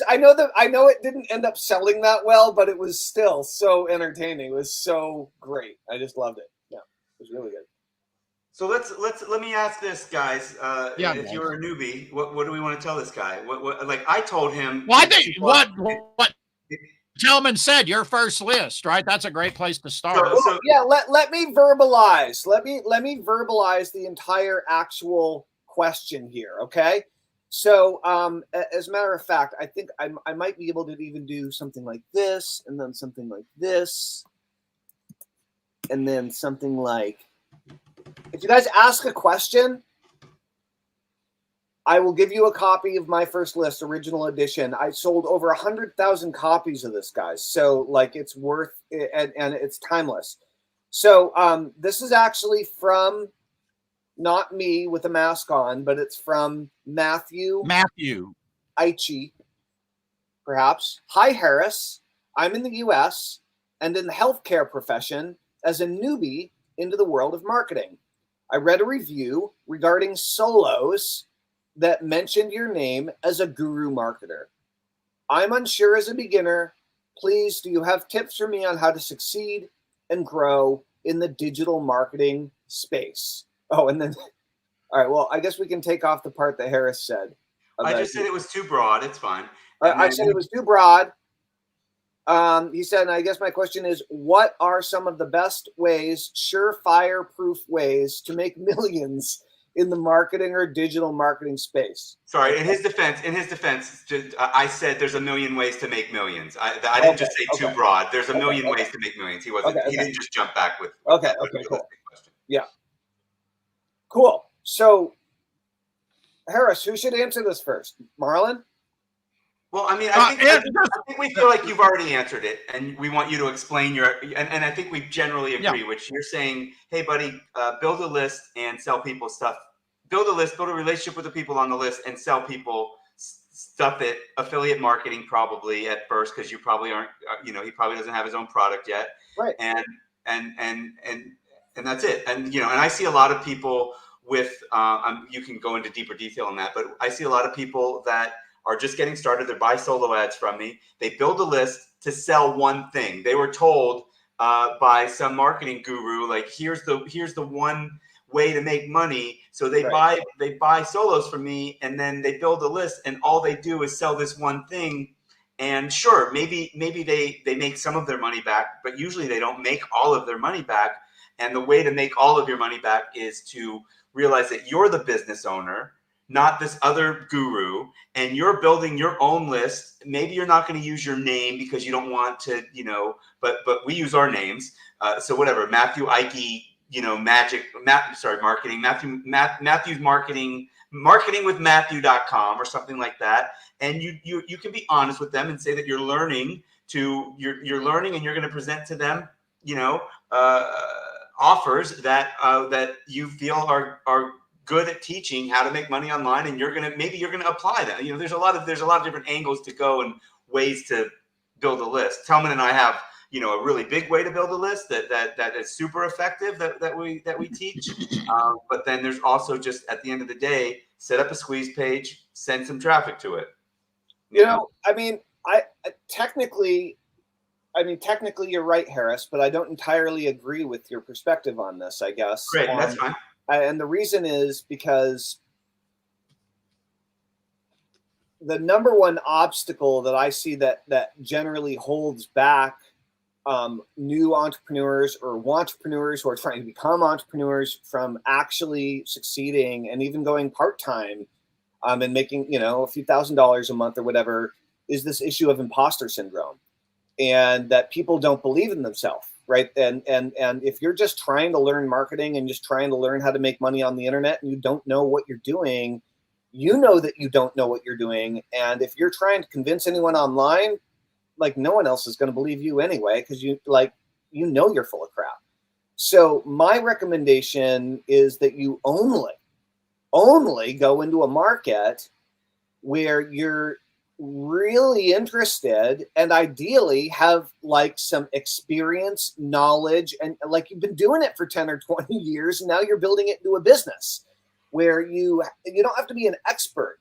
I know it didn't end up selling that well, but it was still so entertaining. It was so great. I just loved it. Yeah, it was really good. So let me ask this, guys. Yeah, if guys. you're a newbie, what do we want to tell this guy? What like I told him. Well, I think what Tellman said, your first list, right? That's a great place to start. So yeah, let me verbalize. Let me verbalize the entire actual question here, okay? So, as a matter of fact, I think I might be able to even do something like this, and then something like this, and then something like, if you guys ask a question, I will give you a copy of my first list, original edition. I sold over 100,000 copies of this, guys. So, like, it's worth it, and it's timeless. So, this is actually from not me with a mask on, but it's from Matthew Aichi, perhaps. Hi, Harris. I'm in the U.S. and in the healthcare profession as a newbie into the world of marketing. I read a review regarding solos that mentioned your name as a guru marketer. I'm unsure as a beginner. Please, do you have tips for me on how to succeed and grow in the digital marketing space? Oh, and then, all right, well, I guess we can take off the part that Harris said. I just said it was too broad. It's fine. I said it was too broad. He said, and I guess my question is, what are some of the best ways, surefire proof ways to make millions in the marketing or digital marketing space? Sorry, in his defense, I said there's a million ways to make millions. I didn't just say too broad. There's a million ways to make millions. He wasn't. He didn't just jump back with cool. Question. Yeah. Cool. So, Harris, who should answer this first? Marlon? Well, I mean, I think we feel like you've already answered it, and we want you to explain your. And I think we generally agree, which you're saying, hey, buddy, build a list and sell people stuff. Build a list, build a relationship with the people on the list, and sell people stuff at affiliate marketing probably at first, because you probably aren't. He probably doesn't have his own product yet, right? And that's it. And and I see a lot of people with. You can go into deeper detail on that, but I see a lot of people that are just getting started. They buy solo ads from me. They build a list to sell one thing. They were told by some marketing guru, like, here's the one way to make money. So they buy solos from me, and then they build a list, and all they do is sell this one thing. And sure, maybe they make some of their money back, but usually they don't make all of their money back. And the way to make all of your money back is to realize that you're the business owner, not this other guru, and you're building your own list. Maybe you're not going to use your name because you don't want to, but we use our names. So whatever, Matthew Ike, marketing, Matthew's marketing with Matthew.com or something like that. And you can be honest with them and say that you're learning and you're going to present to them, offers that you feel are good at teaching how to make money online, and you're gonna apply that. There's a lot of different angles to go and ways to build a list. Tellman and I have a really big way to build a list that is super effective that we teach. But then there's also just, at the end of the day, set up a squeeze page, send some traffic to it. Technically you're right, Harris, but I don't entirely agree with your perspective on this, I guess. Great, that's fine. And the reason is because the number one obstacle that I see that generally holds back new entrepreneurs or entrepreneurs who are trying to become entrepreneurs from actually succeeding and even going part-time and making, a few $1,000s a month or whatever, is this issue of imposter syndrome, and that people don't believe in themselves. Right. And if you're just trying to learn marketing and just trying to learn how to make money on the internet, and you don't know what you're doing, that you don't know what you're doing. And if you're trying to convince anyone online, like, no one else is going to believe you anyway, because you're full of crap. So my recommendation is that you only go into a market where you're really interested and ideally have like some experience, knowledge, and like you've been doing it for 10 or 20 years, and now you're building it into a business where you don't have to be an expert,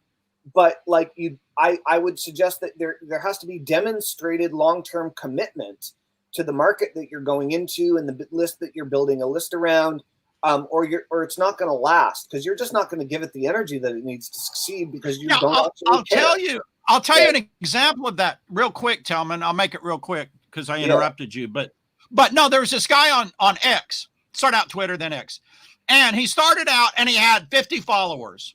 but like I would suggest that there has to be demonstrated long-term commitment to the market that you're going into and the list that you're building a list around, or it's not going to last, because you're just not going to give it the energy that it needs to succeed, because you don't actually care. I'll tell you an example of that real quick, Tellman. I'll make it real quick because I interrupted you. But no, there was this guy on X, started out Twitter, then X. And he started out and he had 50 followers.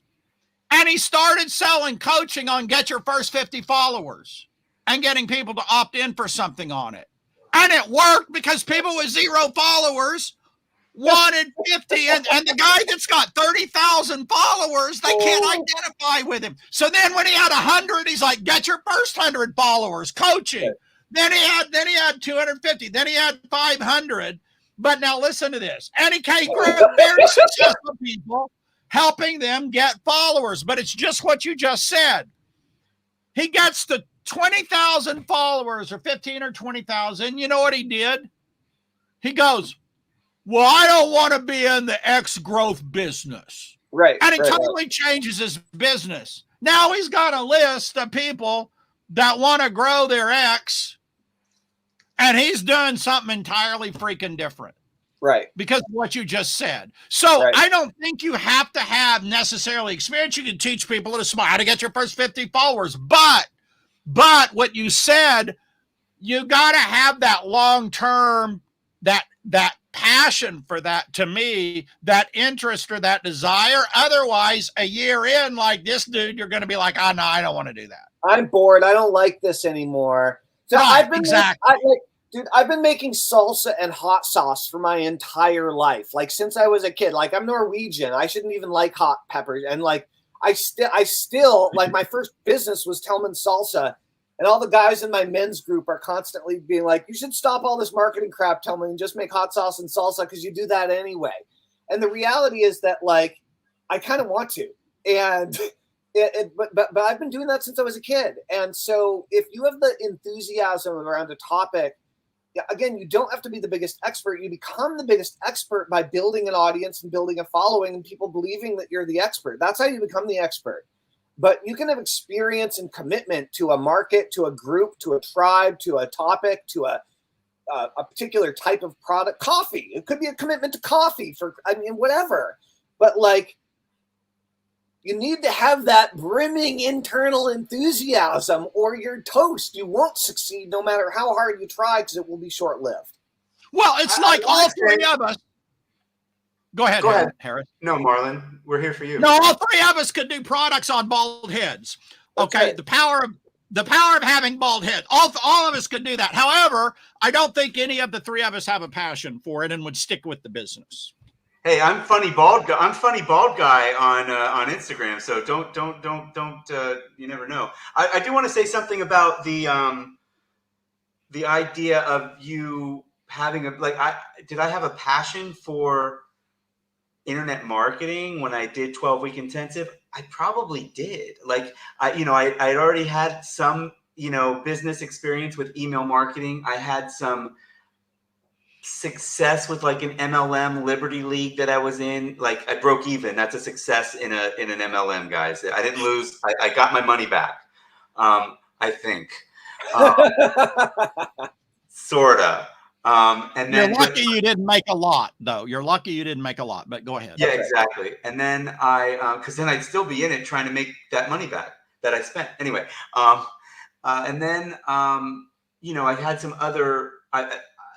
And he started selling coaching on get your first 50 followers and getting people to opt in for something on it. And it worked because people with 0 followers wanted 50, and the guy that's got 30,000 followers, they can't identify with him. So then when he had 100, he's like, get your first 100 followers, coaching. Then he had 250, then he had 500. But now listen to this. And he grew very successful people, helping them get followers. But it's just what you just said. He gets the 20,000 followers, or 15 or 20,000. You know what he did? He goes, well, I don't want to be in the X growth business. Right. And he totally changes his business. Now he's got a list of people that want to grow their X, and he's doing something entirely freaking different. Right. Because of what you just said. So I don't think you have to have necessarily experience. You can teach people how to get your first 50 followers. But what you said, you got to have that long-term, that passion for that, to me, that interest or that desire. Otherwise, a year in, like this dude, you're going to be like, oh, no, I don't want to do that. I'm bored. I don't like this anymore. So right, I've been making salsa and hot sauce for my entire life. Like since I was a kid. Like I'm Norwegian. I shouldn't even like hot peppers. And like I still like my first business was Tellman Salsa. And all the guys in my men's group are constantly being like, you should stop all this marketing crap, Tellman, and just make hot sauce and salsa because you do that anyway. And the reality is that like I kind of want to. And but I've been doing that since I was a kid. And so if you have the enthusiasm around a topic, again, you don't have to be the biggest expert. You become the biggest expert by building an audience and building a following and people believing that you're the expert. That's how you become the expert. But you can have experience and commitment to a market, to a group, to a tribe, to a topic, to a particular type of product. Coffee. It could be a commitment to coffee whatever. But like, you need to have that brimming internal enthusiasm or you're toast. You won't succeed no matter how hard you try, because it will be short-lived. Well, it's like all three of us. Go ahead, Harris. No, Marlon, we're here for you. No, all three of us could do products on bald heads. Okay, right. The power of having bald head. All of us could do that. However, I don't think any of the three of us have a passion for it and would stick with the business. Hey, I'm funny bald guy. I'm funny bald guy on Instagram. So don't. You never know. I do want to say something about the idea of you having did I have a passion for internet marketing when I did 12-week intensive? I probably did. Like I'd already had some business experience with email marketing. I had some success with like an MLM Liberty League that I was in. Like I broke even. That's a success in an MLM, guys. I didn't lose. I got my money back. I think. Sorta. And then you're lucky you didn't make a lot, though. You're lucky you didn't make a lot, but go ahead. Yeah, exactly. And then because then I'd still be in it trying to make that money back that I spent anyway. And then I had some other.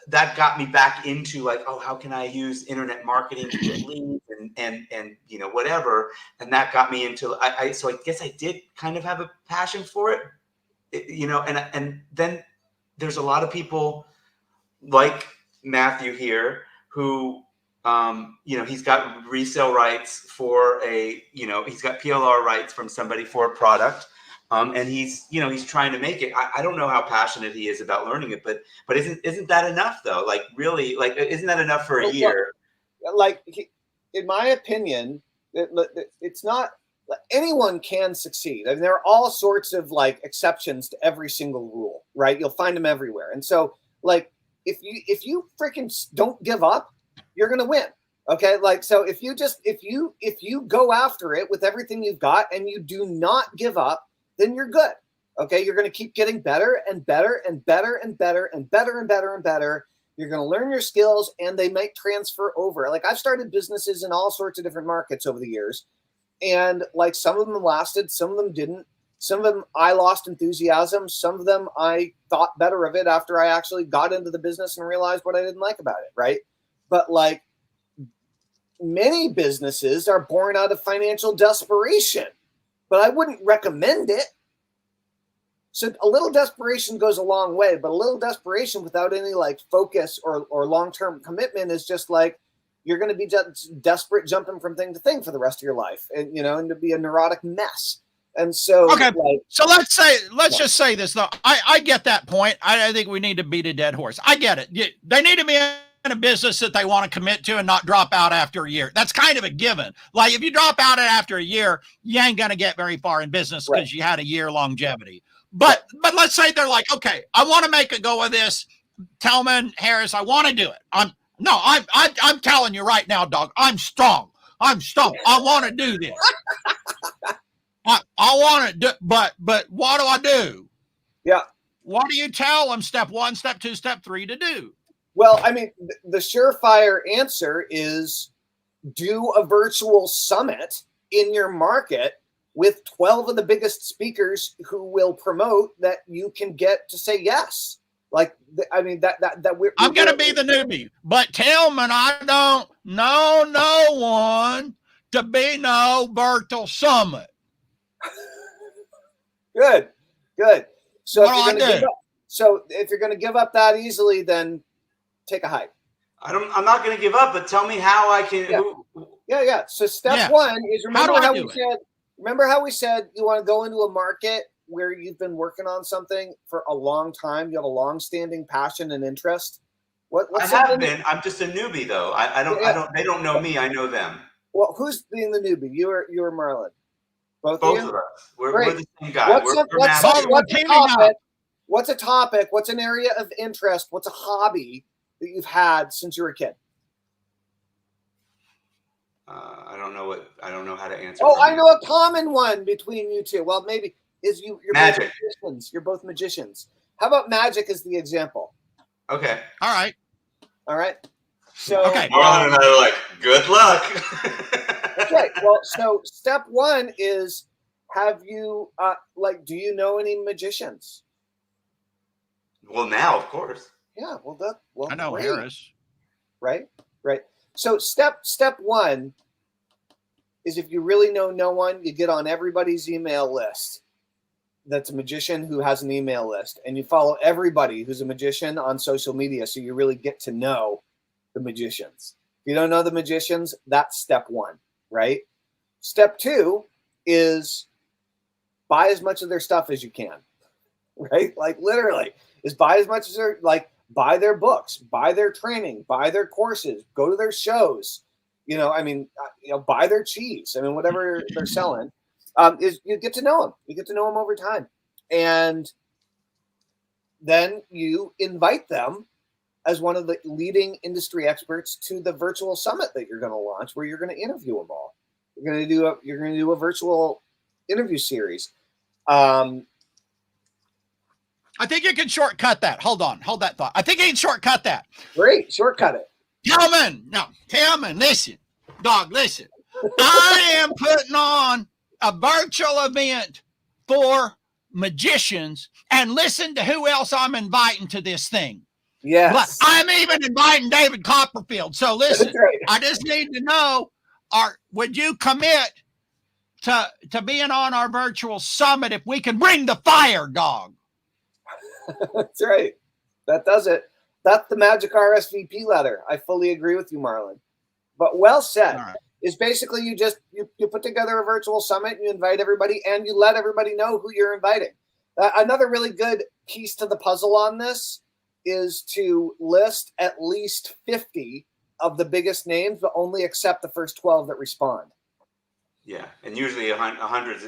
That got me back into like, oh, how can I use internet marketing to get leads and whatever. And that got me into so I guess I did kind of have a passion for it, and then there's a lot of people like Matthew here who, he's got resale rights for he's got PLR rights from somebody for a product. And he's trying to make it. I don't know how passionate he is about learning it, but isn't that enough though? Like really, like isn't that enough for a year? Like in my opinion, it's not anyone can succeed. I mean, there are all sorts of like exceptions to every single rule, right? You'll find them everywhere. And so like if you freaking don't give up, you're going to win. Okay? Like so if you go after it with everything you've got and you do not give up, then you're good. Okay? You're going to keep getting better and better and better and better and better and better and better. You're going to learn your skills and they might transfer over. Like I've started businesses in all sorts of different markets over the years. And like some of them lasted, some of them didn't. Some of them I lost enthusiasm. Some of them I thought better of it after I actually got into the business and realized what I didn't like about it, right? But like many businesses are born out of financial desperation, but I wouldn't recommend it. So a little desperation goes a long way, but a little desperation without any like focus or long-term commitment is just like, you're going to be just desperate jumping from thing to thing for the rest of your life and, and to be a neurotic mess. And so, okay. Like, so let's just say this though. I get that point. I think we need to beat a dead horse. I get it. They need to be in a business that they want to commit to and not drop out after a year. That's kind of a given. Like if you drop out after a year, you ain't going to get very far in business because you had a year longevity. But let's say they're like, okay, I want to make a go of this. Tellman, Harris, I want to do it. I'm telling you right now, dog. I'm strong. I want to do this. I want to do, but what do I do? Yeah. What do you tell them? Step 1, step 2, step 3 to do? Well, I mean, the surefire answer is do a virtual summit in your market with 12 of the biggest speakers who will promote that you can get to say yes. Like, I mean, I'm going to be the newbie, but Tellman, I don't know no one to be no virtual summit. Good. So if you're going to give up that easily, then take a hike. I'm not going to give up, but tell me how I can. Yeah. So step 1 is remember how we said you want to go into a market where you've been working on something for a long time. You have a long-standing passion and interest. I have been. I'm just a newbie, though. I don't. They don't know me. I know them. Well, who's being the newbie? You or Marlon? Both of us. We're the same guy. What's a topic? What's an area of interest? What's a hobby that you've had since you were a kid? I don't know how to answer. Oh, I know a common one between you two. Well, maybe you're magic. Both magicians. You're both magicians. How about magic as the example? Okay. All right. So okay. Marlon and I are like, good luck. Okay. Well, so step 1 is, have you do you know any magicians? Well, now of course. Yeah. I know great. Harris. Right. So step 1 is, if you really know no one, you get on everybody's email list that's a magician who has an email list, and you follow everybody who's a magician on social media, so you really get to know the magicians. If you don't know the magicians, that's step 1, right? Step 2 is buy as much of their stuff as you can, right? Like literally is buy as much as buy their books, buy their training, buy their courses, go to their shows, buy their cheese. I mean, whatever they're selling, is you get to know them. You get to know them over time. And then you invite them as one of the leading industry experts to the virtual summit that you're going to launch, where you're going to interview them all. You're going to do a virtual interview series. I think you can shortcut that. Hold that thought. I think you can shortcut that. Great, shortcut it. Tellman, listen. I am putting on a virtual event for magicians, and listen to who else I'm inviting to this thing. Yes. But I'm even inviting David Copperfield. So listen, right. I just need to know, would you commit to being on our virtual summit if we can bring the fire, dog? That's right. That does it. That's the magic RSVP letter. I fully agree with you, Marlon. But well said. Right. Is basically you put together a virtual summit, and you invite everybody, and you let everybody know who you're inviting. Another really good piece to the puzzle on this is to list at least 50 of the biggest names, but only accept the first 12 that respond. Yeah, and usually hundreds.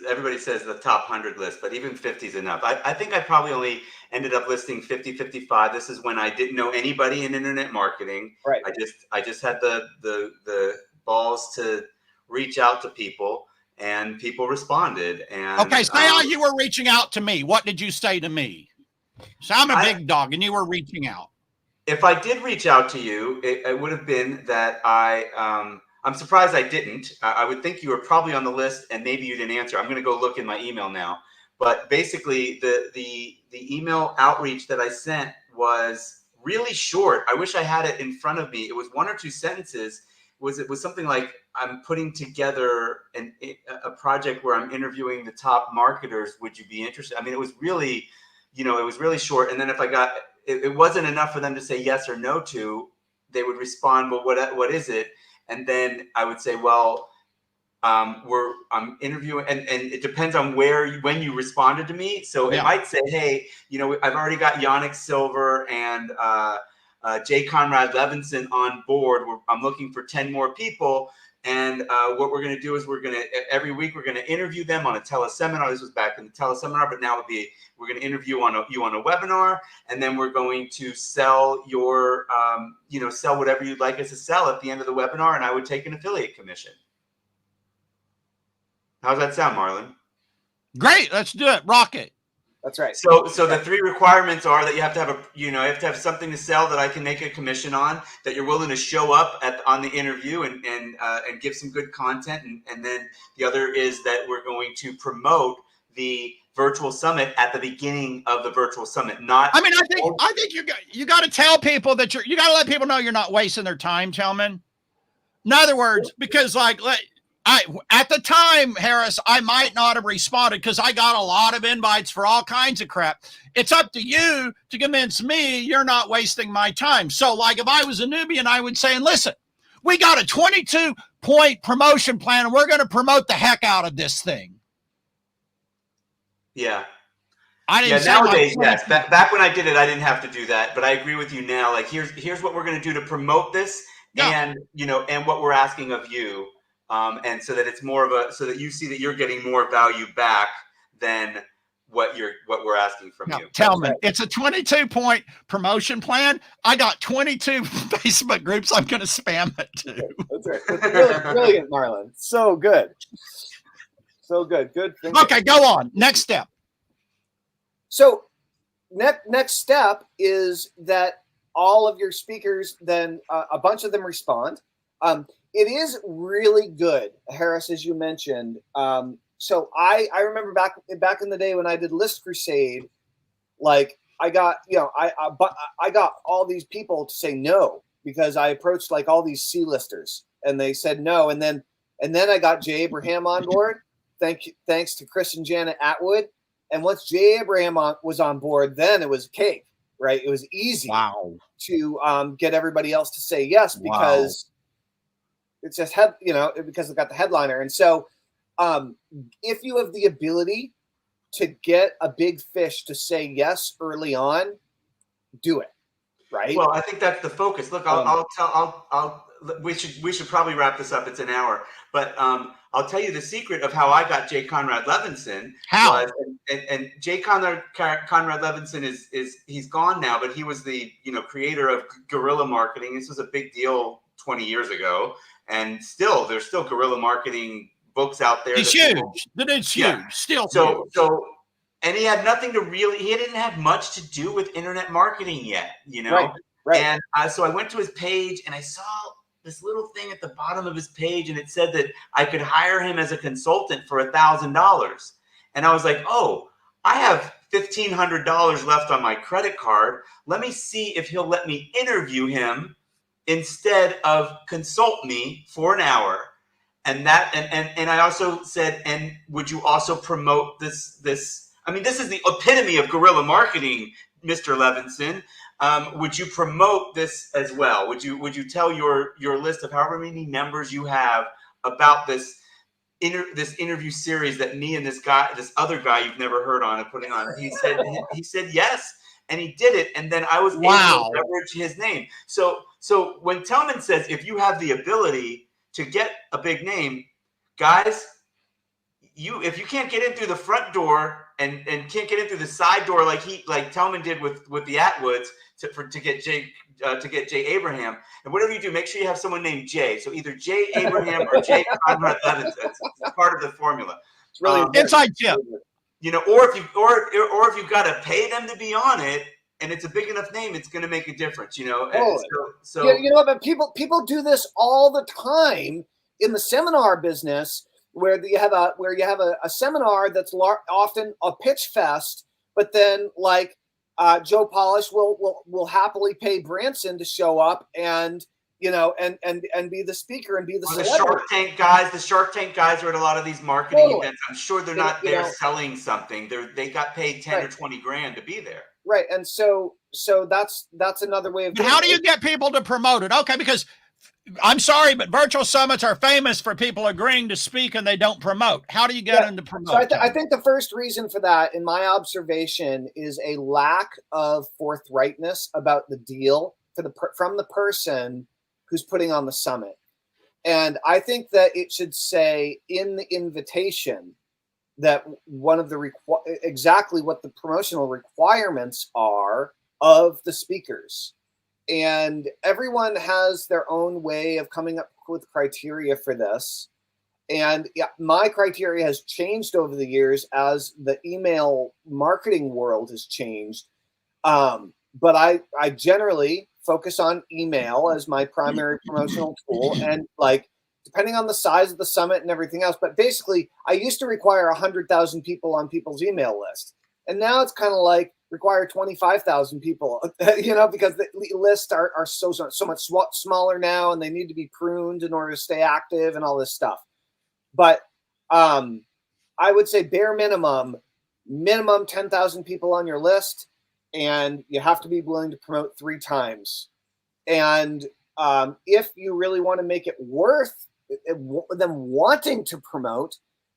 Everybody says the top 100 list, but even 50 is enough. I think I probably only ended up listing 50, 55. This is when I didn't know anybody in internet marketing. Right. I just had the balls to reach out to people, and people responded. And Okay, say how you were reaching out to me. What did you say to me? So I'm a big dog, and you were reaching out. If I did reach out to you, it would have been that I'm surprised I didn't. I would think you were probably on the list, and maybe you didn't answer. I'm going to go look in my email now. But basically, the email outreach that I sent was really short. I wish I had it in front of me. It was 1 or 2 sentences. It was something like, I'm putting together a project where I'm interviewing the top marketers. Would you be interested? I mean, it was really, it was really short. And then if I got it wasn't enough for them to say yes or no to, they would respond, well, what is it? And then I would say, well, I'm interviewing, and it depends on when you responded to me. So it might say, hey, I've already got Yannick Silver and J. Conrad Levinson on board. I'm looking for 10 more people. And what we're going to do is every week we're going to interview them on a teleseminar. This was back in the teleseminar, but now we're going to interview you on a webinar, and then we're going to sell your, sell whatever you'd like us to sell at the end of the webinar, and I would take an affiliate commission. How's that sound, Marlon? Great, let's do it. Rock it. That's right. So the 3 requirements are that you have to have you have to have something to sell that I can make a commission on, that you're willing to show up on the interview and give some good content. And then the other is that we're going to promote the virtual summit at the beginning of the virtual summit. I think you got to tell people that you got to let people know you're not wasting their time, Tellman. In other words, because at the time, Harris, I might not have responded because I got a lot of invites for all kinds of crap. It's up to you to convince me you're not wasting my time. So if I was a newbie, and I would say, and listen, we got a 22-point promotion plan, and we're going to promote the heck out of this thing. Yeah. Nowadays, yes. Back when I did it, I didn't have to do that. But I agree with you now. Here's what we're going to do to promote this, and what we're asking of you. And so that it's so that you see that you're getting more value back than what we're asking from you. Tellman, it's a 22-point promotion plan. I got 22 Facebook groups I'm going to spam it to. That's right. It's really brilliant, Marlon. So good. So good. Good. Okay, go on. Next step. So next step is that all of your speakers, then a bunch of them respond. It is really good, Harris, as you mentioned. So I remember back in the day when I did List Crusade, I got I got all these people to say no because I approached all these C-listers and they said no, and then I got Jay Abraham on board. Thanks to Chris and Janet Atwood, and once Jay Abraham was on board, then it was cake, right? It was easy to get everybody else to say yes because. It's just because it got the headliner. And so if you have the ability to get a big fish to say yes early on, do it. Right. Well, I think that's the focus. Look, we should probably wrap this up. It's an hour, but I'll tell you the secret of how I got J. Conrad Levinson. How? And J. Conrad Levinson he's gone now, but he was the creator of guerrilla marketing. This was a big deal 20 years ago. And there's still guerrilla marketing books out there. It's huge. It's huge. Still huge. So, and he had nothing to he didn't have much to do with internet marketing yet, Right. And so I went to his page and I saw this little thing at the bottom of his page, and it said that I could hire him as a consultant for $1,000. And I was like, oh, I have $1,500 left on my credit card. Let me see if he'll let me interview him instead of consult me for an hour. And I also said, and would you also promote this? I mean, this is the epitome of guerrilla marketing, Mr. Levinson. Would you promote this as well? Would you tell your list of however many members you have about this interview series that me and this other guy you've never heard on are putting on? He said yes. And he did it, and then I was able to leverage his name. So when Tellman says, if you have the ability to get a big name, guys, if you can't get in through the front door and can't get in through the side door like Tellman did with the Atwoods to get Jay Abraham, and whatever you do, make sure you have someone named Jay. So either Jay Abraham or Jay Conrad Levinson. It's part of the formula. It's really inside tip. Or if you've got to pay them to be on it, and it's a big enough name, it's going to make a difference. So you know, but people do this all the time in the seminar business, where you have a seminar that's often a pitch fest, but then like Joe Polish will happily pay Branson to show up and and be the speaker and be the The Shark Tank guys are at a lot of these marketing events. I'm sure they're not there selling something. They got paid 10 or 20 grand to be there. Right. And so that's another way of doing it. How do you get people to promote it? Okay, because I'm sorry, but virtual summits are famous for people agreeing to speak and they don't promote. How do you get them to promote? So I think the first reason for that, in my observation, is a lack of forthrightness about the deal from the person who's putting on the summit. And I think that it should say in the invitation that one of the exactly what the promotional requirements are of the speakers. And everyone has their own way of coming up with criteria for this. And my criteria has changed over the years as the email marketing world has changed. But I generally focus on email as my primary promotional tool, and like depending on the size of the summit and everything else. But basically, I used to require 100,000 people on people's email list, and now it's kind of like require 25,000 people, because the lists are so much smaller now, and they need to be pruned in order to stay active and all this stuff. But I would say bare minimum 10,000 people on your list, and you have to be willing to promote 3 times. And if you really want to make it worth them wanting to promote,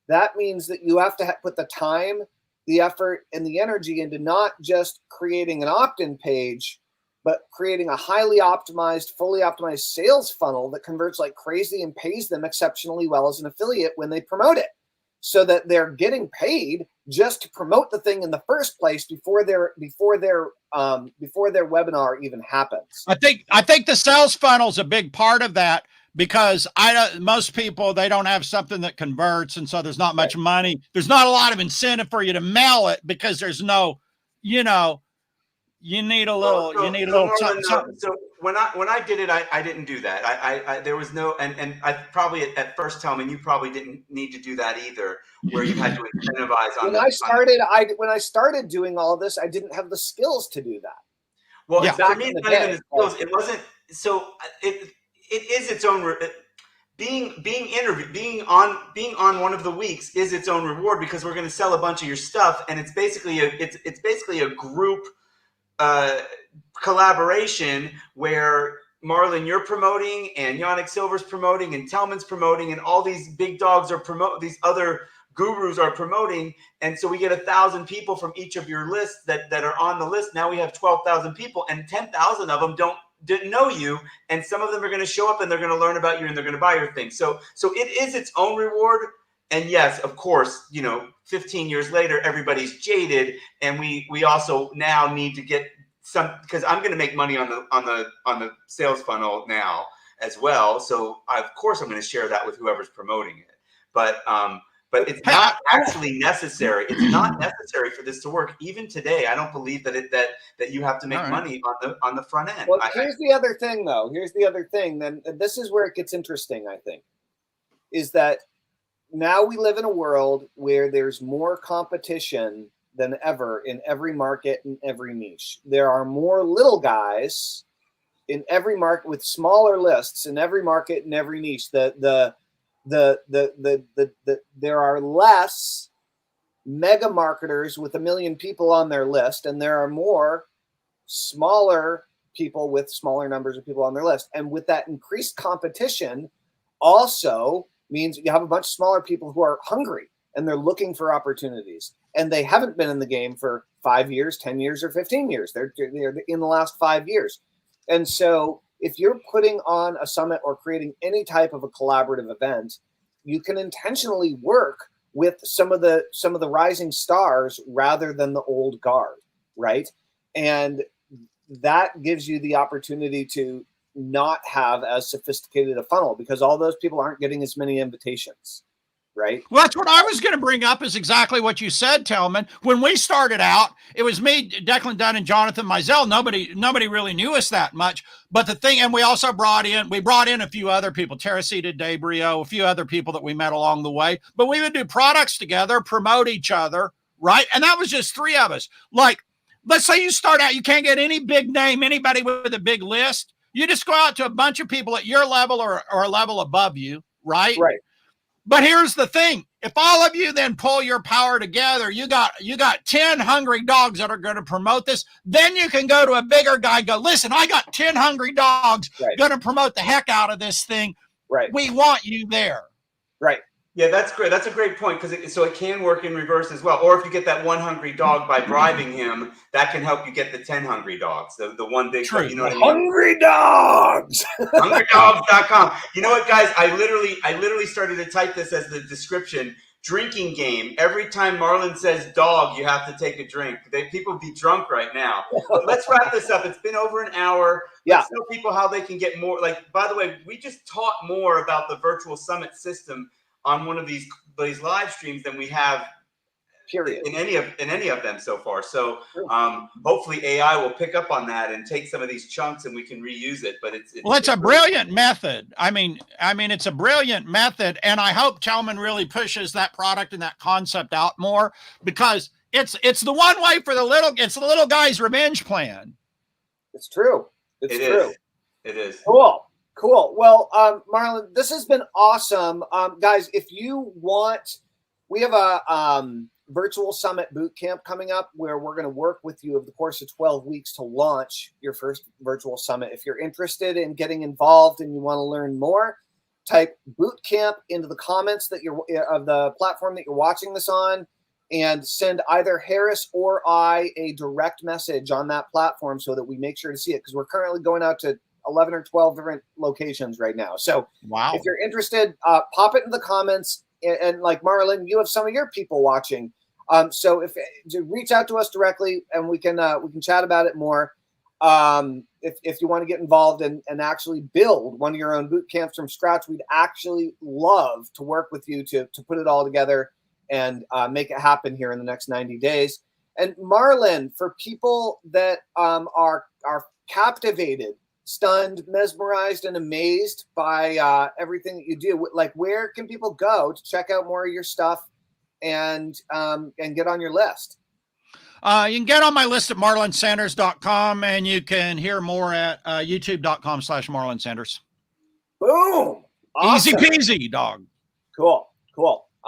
that means that you have to put the time, the effort, and the energy into not just creating an opt-in page, but creating a highly optimized, fully optimized sales funnel that converts like crazy and pays them exceptionally well as an affiliate when they promote it, so that they're getting paid just to promote the thing in the first place before their webinar even happens. I think the sales funnel is a big part of that, because most people, they don't have something that converts, and so there's not much money. There's not a lot of incentive for you to mail it, because there's no, you need a little, something. So when I did it, I didn't do that. I there was no, and I probably at first, Tellman, you probably didn't need to do that either, where you had to incentivize on. When I started doing all of this, I didn't have the skills to do that. Well, for me, it's not even the skills. It wasn't. So it is its own. Being interviewed, being on one of the weeks is its own reward, because we're going to sell a bunch of your stuff, and it's basically a group collaboration where, Marlon, you're promoting, and Yannick Silver's promoting, and Tellman's promoting, and all these big dogs are these other gurus are promoting, and so we get 1,000 people from each of your lists that are on the list. Now we have 12,000 people, and 10,000 of them didn't know you, and some of them are going to show up and they're going to learn about you and they're going to buy your thing. So it is its own reward. And yes, of course, 15 years later, everybody's jaded, and we also now need to get some, because I'm going to make money on the sales funnel now as well. So of course I'm going to share that with whoever's promoting it. But it's not actually necessary. It's not necessary for this to work. Even today, I don't believe that you have to make money on the front end. Well, here's the other thing, though. Here's the other thing. Then this is where it gets interesting, I think, is that now we live in a world where there's more competition than ever in every market and every niche. There are more little guys in every market with smaller lists in every market and every niche. There are less mega marketers with 1 million people on their list, and there are more smaller people with smaller numbers of people on their list. And with that increased competition also means you have a bunch of smaller people who are hungry and they're looking for opportunities, and they haven't been in the game for 5 years, 10 years, or 15 years. They're in the last 5 years. And so if you're putting on a summit or creating any type of a collaborative event, you can intentionally work with some of the rising stars rather than the old guard, right? And that gives you the opportunity to not have as sophisticated a funnel because all those people aren't getting as many invitations, right? Well, that's what I was going to bring up is exactly what you said, Tellman. When we started out, it was me, Declan Dunn, and Jonathan Mizell. Nobody really knew us that much. But the thing, and we also brought in a few other people, Teresita Debrio, a few other people that we met along the way. But we would do products together, promote each other, right? And that was just 3 of us. Like, let's say you start out, you can't get any big name, anybody with a big list. You just go out to a bunch of people at your level or a level above you, right? Right. But here's the thing. If all of you then pull your power together, you got 10 hungry dogs that are going to promote this. Then you can go to a bigger guy and go, listen, I got 10 hungry dogs going to promote the heck out of this thing. Right. We want you there. Right. Yeah, that's great. That's a great point because it can work in reverse as well. Or if you get that one hungry dog by bribing him, that can help you get the 10 hungry dogs. The one big, True. you know what I mean? Hungry dogs. HungryDogs.com. You know what, guys? I literally started to type this as the description. Drinking game. Every time Marlon says dog, you have to take a drink. People be drunk right now. But let's wrap this up. It's been over an hour. Yeah. Let's tell people how they can get more. Like, by the way, we just taught more about the virtual summit system on one of these live streams than we have period in any of them so far. So hopefully AI will pick up on that and take some of these chunks and we can reuse it. But it's a brilliant method. I mean, it's a brilliant method, and I hope Tellman really pushes that product and that concept out more because it's the one way for the little guy's revenge plan. It's true. It's true. It is. Cool. Well, Marlon, this has been awesome. Guys, if you want, we have a virtual summit boot camp coming up where we're going to work with you over the course of 12 weeks to launch your first virtual summit. If you're interested in getting involved and you want to learn more, type boot camp into the comments of the platform that you're watching this on and send either Harris or I a direct message on that platform so that we make sure to see it because we're currently going out to 11 or 12 different locations right now. So if you're interested, pop it in the comments. And like Marlon, you have some of your people watching. So if to reach out to us directly and we can chat about it more. If you want to get involved and actually build one of your own boot camps from scratch, we'd actually love to work with you to put it all together and make it happen here in the next 90 days. And Marlon, for people that are captivated, stunned, mesmerized, and amazed by everything that you do, like where can people go to check out more of your stuff and get on your list? You can get on my list at marlonsanders.com and you can hear more at youtube.com/marlonsanders. Boom. Easy Awesome. peasy, dog. Cool.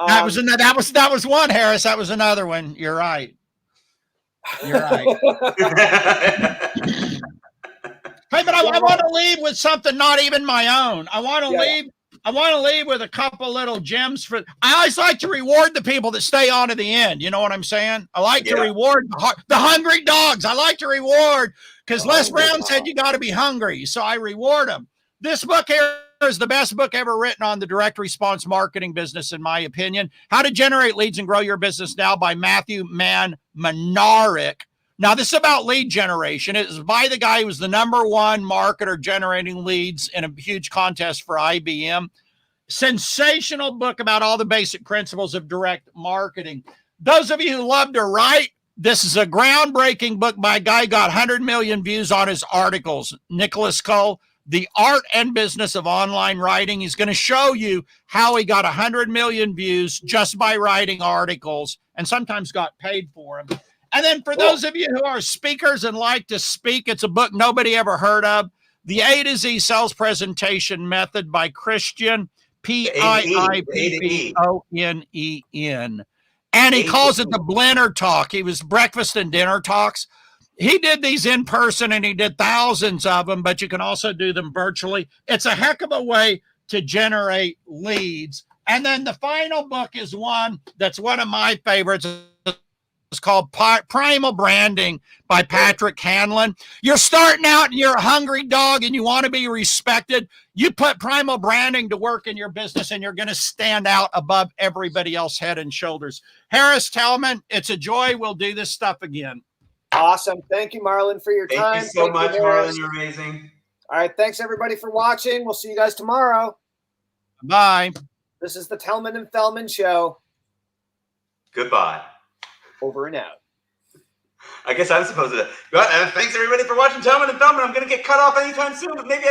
That was one, Harris. That was another one. You're right. Hey, but I want to leave with something not even my own. I want to leave with a couple little gems I always like to reward the people that stay on to the end. You know what I'm saying? I like to reward the hungry dogs. I like to reward because Les Brown said you got to be hungry. So I reward them. This book here is the best book ever written on the direct response marketing business, in my opinion. How to Generate Leads and Grow Your Business Now by Matthew Manarick. Now, this is about lead generation. It is by the guy who was the #1 marketer generating leads in a huge contest for IBM. Sensational book about all the basic principles of direct marketing. Those of you who love to write, this is a groundbreaking book by a guy who got 100 million views on his articles. Nicholas Cole, The Art and Business of Online Writing. He's going to show you how he got 100 million views just by writing articles and sometimes got paid for them. And then for those of you who are speakers and like to speak, it's a book nobody ever heard of, The A to Z Sales Presentation Method by Christian, Pippionnen. And he calls it the Blender Talk. He was breakfast and dinner talks. He did these in person and he did thousands of them, but you can also do them virtually. It's a heck of a way to generate leads. And then the final book is one that's one of my favorites. It's called Primal Branding by Patrick Hanlon. You're starting out and you're a hungry dog and you want to be respected. You put Primal Branding to work in your business and you're going to stand out above everybody else head and shoulders. Harris, Tellman, it's a joy. We'll do this stuff again. Awesome. Thank you, Marlon, for your time. Thank you so much, Marlon. You're amazing. All right. Thanks, everybody, for watching. We'll see you guys tomorrow. Bye. This is the Tellman and Fellman Show. Goodbye. Over and out. I guess I'm supposed to. Thanks, everybody, for watching Tellman and Fellman. I'm going to get cut off anytime soon, but maybe I